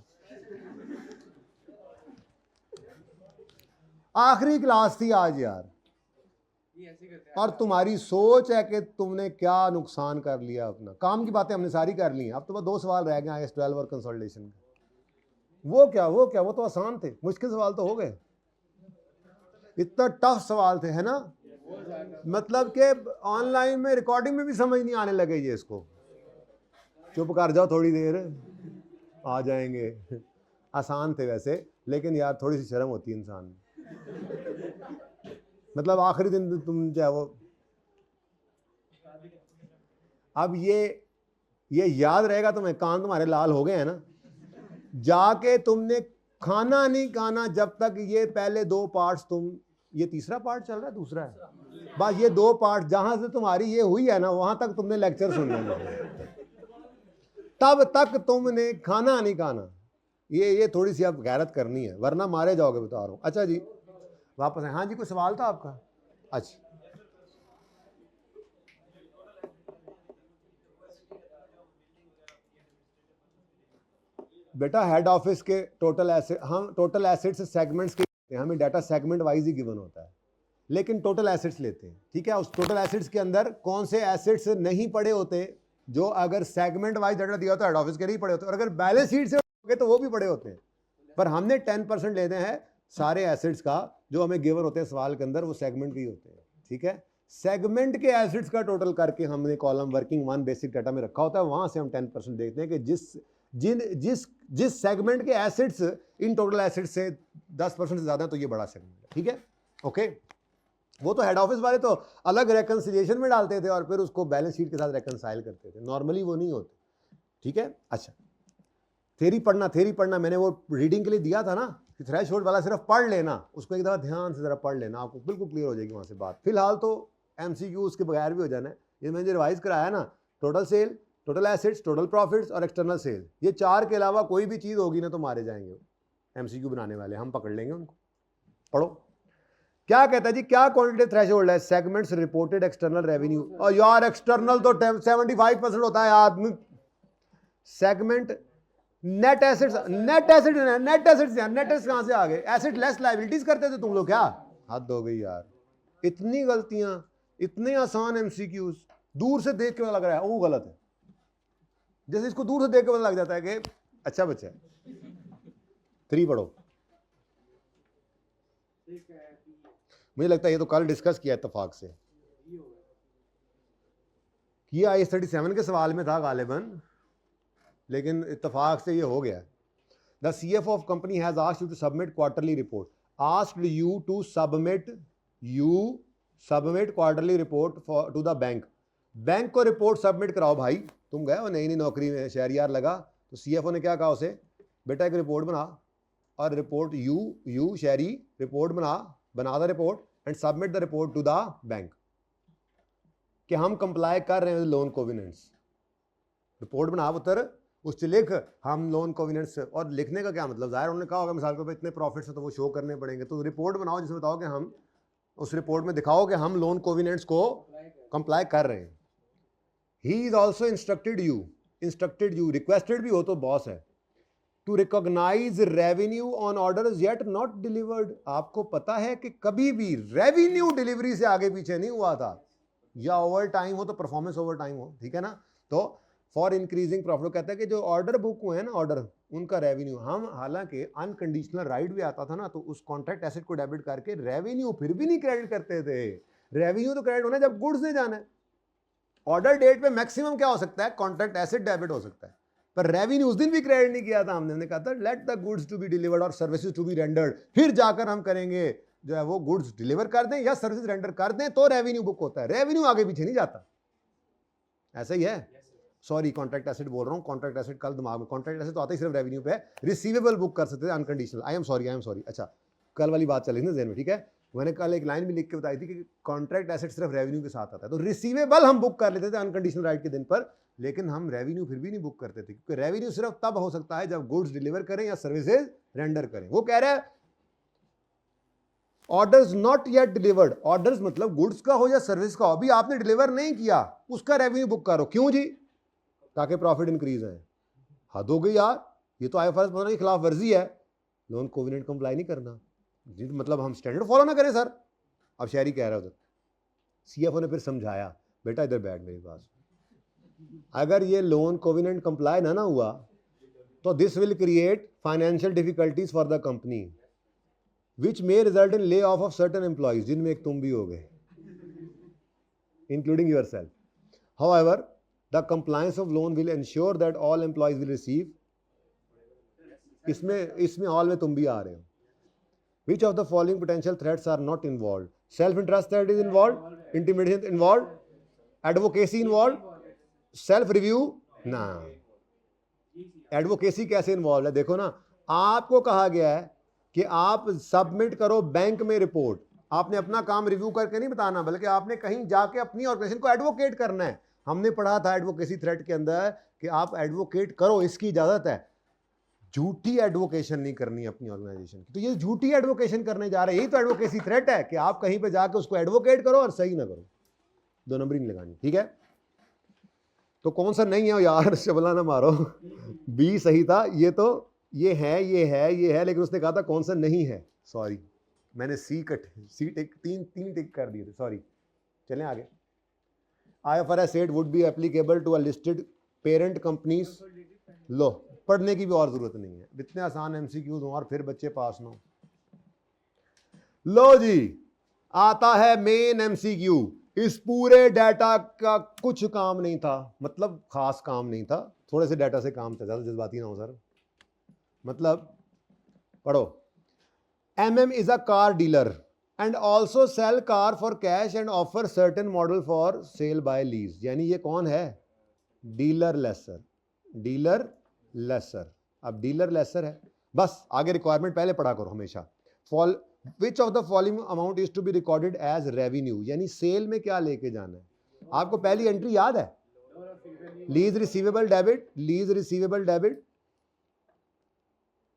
आखिरी क्लास थी आज यार, और तुम्हारी सोच है कि तुमने क्या नुकसान कर लिया अपना। काम की बातें हमने सारी कर ली हैं, अब तो बस 2 सवाल रह गए IAS 12 और कंसोलिडेशन का। वो क्या वो तो आसान थे, मुश्किल सवाल तो हो गए, इतना टफ सवाल थे, है ना। मतलब कि ऑनलाइन में रिकॉर्डिंग में भी समझ नहीं आने लगे ये, इसको चुप कर जाओ थोड़ी देर, आ जाएंगे। आसान थे वैसे, लेकिन यार थोड़ी सी शर्म होती है इंसान में। मतलब आखिरी दिन तुम चाहे वो, अब ये याद रहेगा तुम्हें, कान तुम्हारे लाल हो गए हैं ना, जाके तुमने खाना नहीं खाना जब तक ये पहले 2 पार्ट्स तुम, ये तीसरा पार्ट चल रहा है, दूसरा है, बस ये 2 पार्ट जहां से तुम्हारी ये हुई है ना, वहां तक तुमने लेक्चर सुनना है, तब तक तुमने खाना नहीं खाना। ये थोड़ी सी अब गैरत करनी है, वरना मारे जाओगे, बता रहा हूँ। अच्छा जी वापस आए, हाँ जी कोई सवाल था आपका? अच्छा बेटा, हेड ऑफिस के टोटल एसेट, हम टोटल एसेट्स सेगमेंट्स के, हमें डाटा सेगमेंट वाइज ही गिवन होता है, लेकिन टोटल एसेट्स लेते हैं, ठीक है। उस टोटल एसेट्स के अंदर कौन से एसेट्स नहीं पड़े होते, जो अगर सेगमेंट वाइज डाटा दिया होता है हेड ऑफिस के नहीं पड़े होते, और अगर बैलेंस शीट से होंगे तो वो भी पड़े होते हैं। पर हमने 10% लेते हैं सारे एसेट्स का जो हमें गिवन होते हैं सवाल के अंदर, वो सेगमेंट के ही होते हैं, ठीक है। सेगमेंट के एसेट्स का टोटल करके हमने कॉलम वर्किंग 1 बेसिक डाटा में रखा होता है, वहां से हम 10% देखते हैं कि जिस सेगमेंट के एसेट्स इन टोटल एसेट्स से 10% से ज्यादा है तो ये बड़ा सेगमेंट है, ठीक है, ओके। वो तो हेड ऑफिस वाले तो अलग रेकंसिलिएशन में डालते थे और फिर उसको बैलेंस शीट के साथ रेकंसाइल करते थे, नॉर्मली वो नहीं होते, ठीक है। अच्छा, थ्योरी पढ़ना मैंने वो रीडिंग के लिए दिया था ना, कि थ्रेशोल्ड वाला सिर्फ पढ़ लेना, उसको एक दफ़ा ध्यान से ज़रा पढ़ लेना, आपको बिल्कुल क्लियर हो जाएगी वहाँ से बात। फिलहाल तो MCQ उसके बगैर भी हो जाना है। ये मैंने रिवाइज कराया ना, total sale, total assets, total profits और एक्सटर्नल सेल, ये 4 के अलावा कोई भी चीज़ होगी ना तो मारे जाएंगे MCQ बनाने वाले, हम पकड़ लेंगे उनको। पढ़ो क्या कहता है जी, क्या क्वांटिटेटिव थ्रेशोल्ड है, सेगमेंट्स रिपोर्टेड एक्सटर्नल रेवेन्यू। और यार एक्सटर्नल तो 75% होता है यार, सेगमेंट नेट एसेट्स कहां से आ गए, एसेट लेस लायबिलिटीज करते थे तुम लोग, क्या हद हो गई यार, इतनी गलतियां, इतने आसान MCQs, दूर से देख के लग रहा है वो गलत है, जैसे इसको दूर से देख के पता लग जाता है कि अच्छा बच्चा है। 3 पढ़ो, मुझे लगता है ये तो कल डिस्कस किया इत्तेफाक से, किया IAS 37 के सवाल में था गालिबन, लेकिन इत्तेफाक से ये हो गया। The CFO of company has asked you to submit quarterly report, asked you to submit quarterly report to the bank. Bank को रिपोर्ट सबमिट कराओ भाई, तुम गए हो नई नौकरी में, शहरियार लगा, तो CFO ने क्या कहा उसे, बेटा एक रिपोर्ट बना, और रिपोर्ट यू शेरी रिपोर्ट बना the report and submit the report to the bank कि हम कंप्लाई कर रहे हैं लोन कोविनेंट्स। रिपोर्ट बना पुत्र, उससे लिख हम लोन कोविनेंट्स, और लिखने का क्या मतलब, जाहिर उन्होंने कहा होगा मिसाल के तौर पे इतने प्रॉफिट्स हैं तो वो शो करने पड़ेंगे, तो रिपोर्ट बनाओ जिसमें बताओ कि हम उस रिपोर्ट में दिखाओ कि हम लोन कोविनेंट्स को कंप्लाई कर रहे हैं। He is also instructed you requested भी हो तो बॉस है, to recognise revenue on orders yet not delivered. आपको पता है कि कभी भी रेवेन्यू डिलीवरी से आगे पीछे नहीं हुआ था, या ओवर टाइम हो तो परफॉर्मेंस ओवर टाइम हो, ठीक है ना। तो फॉर इंक्रीजिंग प्रॉफिट कहता है कि जो ऑर्डर बुक हुए हैं ना, ऑर्डर उनका रेवेन्यू, हम हालांकि अनकंडीशनल राइट भी आता था ना, तो उस कॉन्ट्रैक्ट एसेट को डेबिट करके रेवेन्यू फिर भी नहीं क्रेडिट करते थे। रेवेन्यू तो क्रेडिट होना जब गुड्स ने जाना है। ऑर्डर डेट पे मैक्सिमम क्या हो सकता है, कॉन्ट्रैक्ट एसेट डेबिट हो सकता है, पर रेवेन्यू उस दिन भी क्रेडिट नहीं किया था हमने कहा था let the goods to be delivered और सर्विसेज टू बी रेंडर्ड, फिर जाकर हम करेंगे जो है वो गुड्स डिलीवर कर दें या सर्विस रेंडर कर दें तो रेवेन्यू बुक होता है, रेवेन्यू आगे पीछे नहीं जाता। ऐसा ही है। सॉरी कॉन्ट्रैक्ट एसेट बोल रहा हूं, कॉन्ट्रैक्ट एसेट कल दिमाग में, कॉन्ट्रैक्ट एसेट तो आता ही सिर्फ रेवेन्यू पे है, रिसीवेबल बुक कर सकते थे अनकंडीशनल। I am sorry. अच्छा कल वाली बात चली ना ज़हन में, ठीक है। मैंने कल एक लाइन भी लिख के बताई थी कि कॉन्ट्रैक्ट एसेट सिर्फ रेवेन्यू के साथ आता है, तो रिसीवेबल हम बुक कर लेते थे अनकंडीशनल राइट के दिन पर, लेकिन हम रेवेन्यू फिर भी नहीं बुक करते थे, क्योंकि रेवेन्यू सिर्फ तब हो सकता है जब गुड्स डिलीवर करें या सर्विसेज रेंडर करें। वो कह रहा है orders not yet delivered, orders मतलब गुड्स का हो या सर्विस का हो, अभी आपने डिलीवर नहीं किया, उसका रेवेन्यू बुक करो। क्यों जी, ताकि प्रॉफिट इंक्रीज है। हद हो गई यार, ये तो IFRS की खिलाफ वर्जी है, लोन कोविनेंट कंप्लाई नहीं करना जी, मतलब हम स्टैंडर्ड फॉलो ना करें सर। अब शहरी कह रहा है उधर, CFO ने फिर समझाया, बेटा इधर बैठ मेरी पास, अगर ये लोन कोविनेंट कंप्लाई ना हुआ तो this will create financial difficulties for the company which may result in lay off certain employees, जिनमें एक तुम भी हो गए, including your self. However the compliance of loan will ensure that all employees will receive, इसमें all में तुम भी आ रहे हो। Which of the following potential threats are not involved? Self-interest threat is involved, intimidation involved, advocacy involved, self-review ना। Advocacy कैसे involve है, देखो ना, आपको कहा गया है कि आप सबमिट करो बैंक में रिपोर्ट, आपने अपना काम रिव्यू करके नहीं बताना, बल्कि आपने कहीं जाके अपनी ऑर्गेनाइजेशन को एडवोकेट करना है। हमने पढ़ा था एडवोकेसी थ्रेट के अंदर कि आप एडवोकेट करो, इसकी इजाजत है, झूठी एडवोकेशन नहीं करनी अपनी ऑर्गेनाइजेशन की। तो ये झूठी एडवोकेशन करने जा रहे हैं, यही तो एडवोकेसी थ्रेट है कि आप कहीं पे जाके उसको एडवोकेट करो और सही ना करो, 2 नंबरी नहीं लगानी, ठीक है। तो कौन सा नहीं है यार, शबला ना मारो, बी सही था, ये तो ये है, लेकिन उसने कहा था कौन सा नहीं है, सॉरी मैंने सी टिक तीन टिक कर दिए थे, सॉरी। चलें आगे। IFRS 8 would be applicable to a listed parent companies. लो, पढ़ने की भी और जरूरत नहीं है, इतने आसान MCQs हो और फिर बच्चे पास ना हो। लो जी, आता है मेन MCQ। इस पूरे डाटा का कुछ काम नहीं था, मतलब खास काम नहीं था, थोड़े से डाटा से काम था, ज्यादा जज्बाती ना हो सर। मतलब पढ़ो, MM is a car dealer and also sell car for cash and offer certain model for sale by lease. यानी ये कौन है, डीलर लेसर। अब डीलर लेसर है, बस आगे रिक्वायरमेंट पहले पढ़ा करो हमेशा। Which of the following amount is to be recorded as revenue, यानी सेल में क्या लेके जाना है। आपको पहली एंट्री याद है, लीज रिसीवेबल डेबिट,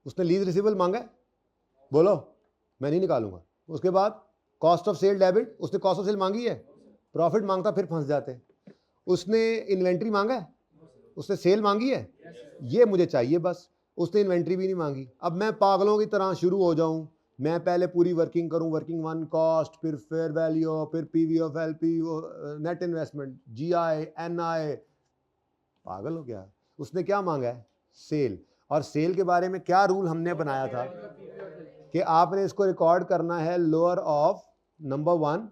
उसने लीज रिसीवेबल मांगा है, बोलो मैं नहीं निकालूंगा। उसके बाद कॉस्ट ऑफ सेल डेबिट, उसने कॉस्ट ऑफ सेल मांगी है, प्रॉफिट मांगता फिर फंस जाते। उसने इन्वेंट्री मांगा है, उसने सेल मांगी है, ये मुझे चाहिए बस, उसने इन्वेंट्री भी नहीं मांगी। अब मैं पागलों की तरह शुरू हो जाऊं, मैं पहले पूरी वर्किंग करूं, वर्किंग वन कॉस्ट, फिर फेयर वैल्यू, फिर PV of LP, net investment, GI NI, पागल हो गया। उसने क्या मांगा है, सेल। और सेल के बारे में क्या रूल हमने बनाया था कि आपने इसको रिकॉर्ड करना है lower of number 1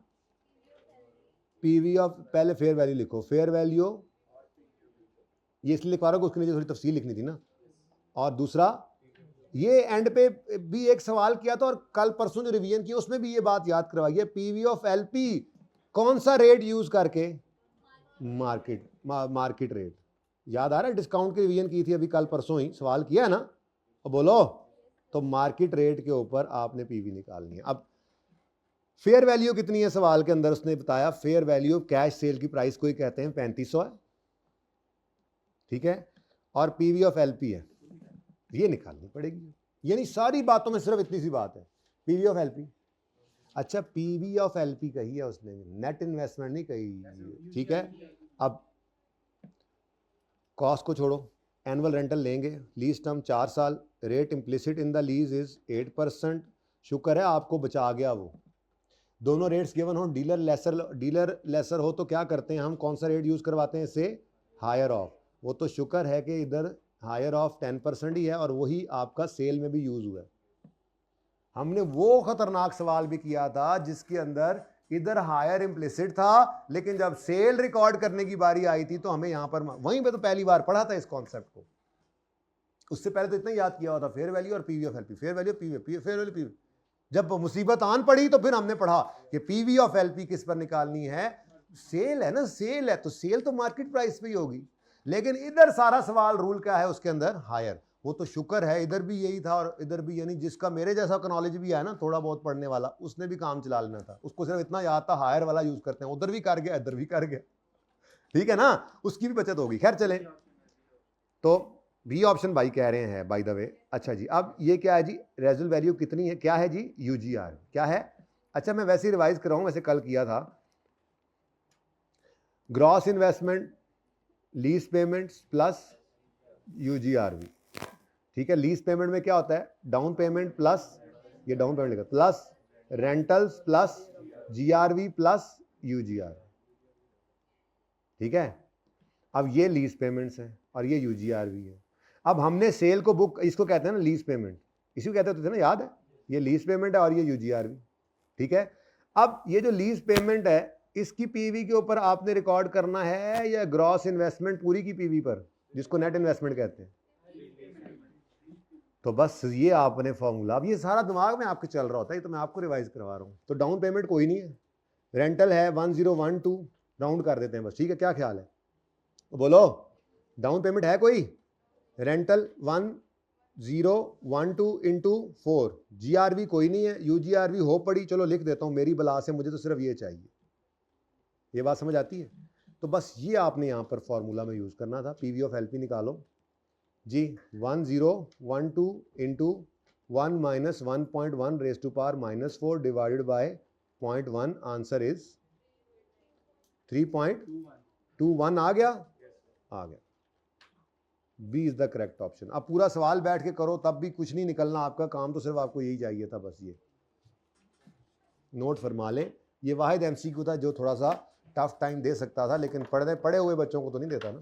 PV of, पहले फेयर वैल्यू लिखो, फेयर वैल्यू ये इसलिए लिखवा रहा हूं, उसके नीचे थोड़ी तफसील लिखनी थी ना। और दूसरा, ये एंड पे भी एक सवाल किया था और कल परसों जो रिवीजन की उसमें भी ये बात याद करवाई है, PV ऑफ LP कौन सा रेट यूज करके, मार्केट रेट। याद आ रहा है, डिस्काउंट की रिवीजन की थी अभी कल परसों ही, सवाल किया है ना, अब बोलो। तो मार्केट रेट के ऊपर आपने पीवी निकालनी है। अब फेयर वैल्यू कितनी है सवाल के अंदर उसने बताया, फेयर वैल्यू कैश सेल की प्राइस को ही कहते हैं 3500 है, ठीक है, और पीवी ऑफ एलपी है, ये निकालनी पड़ेगी। यानी सारी बातों में सिर्फ इतनी सी बात है, पीवी ऑफ एलपी। अच्छा, पीवी ऑफ एलपी कही है उसने, नेट इन्वेस्टमेंट नहीं कही, ठीक है। अब कॉस्ट को छोड़ो, एनुअल रेंटल लेंगे, लीज टर्म 4 साल, rate implicit in the lease is 8%, शुक्र है आपको बचा गया वो। दोनों रेट्स गिवन हो, डीलर लेसर हो तो क्या करते हैं हम, कौन सा रेट यूज करवाते हैं इससे, हायर ऑफ। वो तो शुक्र है कि इधर हायर ऑफ 10% ही है और वही आपका सेल में भी यूज हुआ है। हमने वो खतरनाक सवाल भी किया था जिसके अंदर इधर हायर इम्प्लिसिट था, लेकिन जब सेल रिकॉर्ड करने की बारी आई थी तो हमें यहां पर वहीं पे तो पहली बार पढ़ा था इस कॉन्सेप्ट को। उससे पहले तो इतना याद किया हुआ था, फेयर वैल्यू और PV of LP, fair value PV, fair value PV. जब मुसीबत आन पड़ी तो फिर हमने पढ़ा कि पीवी ऑफ एलपी किस पर निकालनी है, सेल है ना, सेल है तो सेल तो मार्केट प्राइस पे ही होगी। लेकिन इधर सारा सवाल रूल क्या है उसके अंदर, हायर। वो तो शुक्र है इधर भी यही था और इधर भी, यानी जिसका मेरे जैसा नॉलेज भी है ना थोड़ा बहुत पढ़ने वाला, उसने भी काम चला लेना था, उसको सिर्फ इतना याद था हायर वाला यूज करते हैं, उधर भी कर गया इधर भी कर गया, ठीक है ना, उसकी भी बचत होगी। खैर चले, तो बी ऑप्शन भाई कह रहे हैं बाय द वे। अच्छा जी, अब ये क्या है जी, रेजुअल वैल्यू कितनी है, क्या है जी, यूजीआर क्या है। अच्छा मैं वैसे ही रिवाइज कर रहा हूं, वैसे कल किया था, gross investment lease payments plus UGRV, ठीक है। लीज पेमेंट में क्या होता है, डाउन पेमेंट प्लस, ये डाउन पेमेंट लिखा, plus rentals plus GRV plus UGR, ठीक है। अब ये लीज पेमेंट्स हैं और ये यूजीआरवी है। अब हमने सेल को बुक, इसको कहते हैं ना लीज पेमेंट, इसी को कहते थे ना, याद है, ये लीज पेमेंट है और ये यूजीआरवी, ठीक है। अब ये जो लीज पेमेंट है इसकी पीवी के ऊपर आपने रिकॉर्ड करना है या ग्रॉस इन्वेस्टमेंट पूरी की पीवी पर, जिसको नेट इन्वेस्टमेंट कहते हैं। तो बस ये आपने फॉर्मूला, अब ये सारा दिमाग में आपके चल रहा होता है, तो मैं आपको रिवाइज करवा रहा हूं। तो डाउन पेमेंट कोई नहीं है, रेंटल है 1012, राउंड कर देते हैं बस, ठीक है, क्या ख्याल है, तो बोलो डाउन पेमेंट है कोई, रेंटल 1012 इंटू 4, जीआरवी कोई नहीं है, यूजीआरवी हो पड़ी, चलो लिख देता हूं मेरी बला से, मुझे तो सिर्फ ये चाहिए। ये बात समझ आती है। तो बस ये आपने यहां पर फॉर्मूला में यूज करना था, पीवी ऑफ एलपी निकालो जी, 1012 into 1 minus 1.1 raise to power -4 divided by 0.1, answer is 3.21 आ गया, आ गया, B is the correct option. अब पूरा सवाल बैठ के करो तब भी कुछ नहीं निकलना, आपका काम तो सिर्फ आपको यही चाहिए था, बस ये नोट फरमा लें। ये वाहिद एमसीक्यू था जो थोड़ा सा टफ टाइम दे सकता था, लेकिन पढ़े हुए बच्चों को तो नहीं देता ना।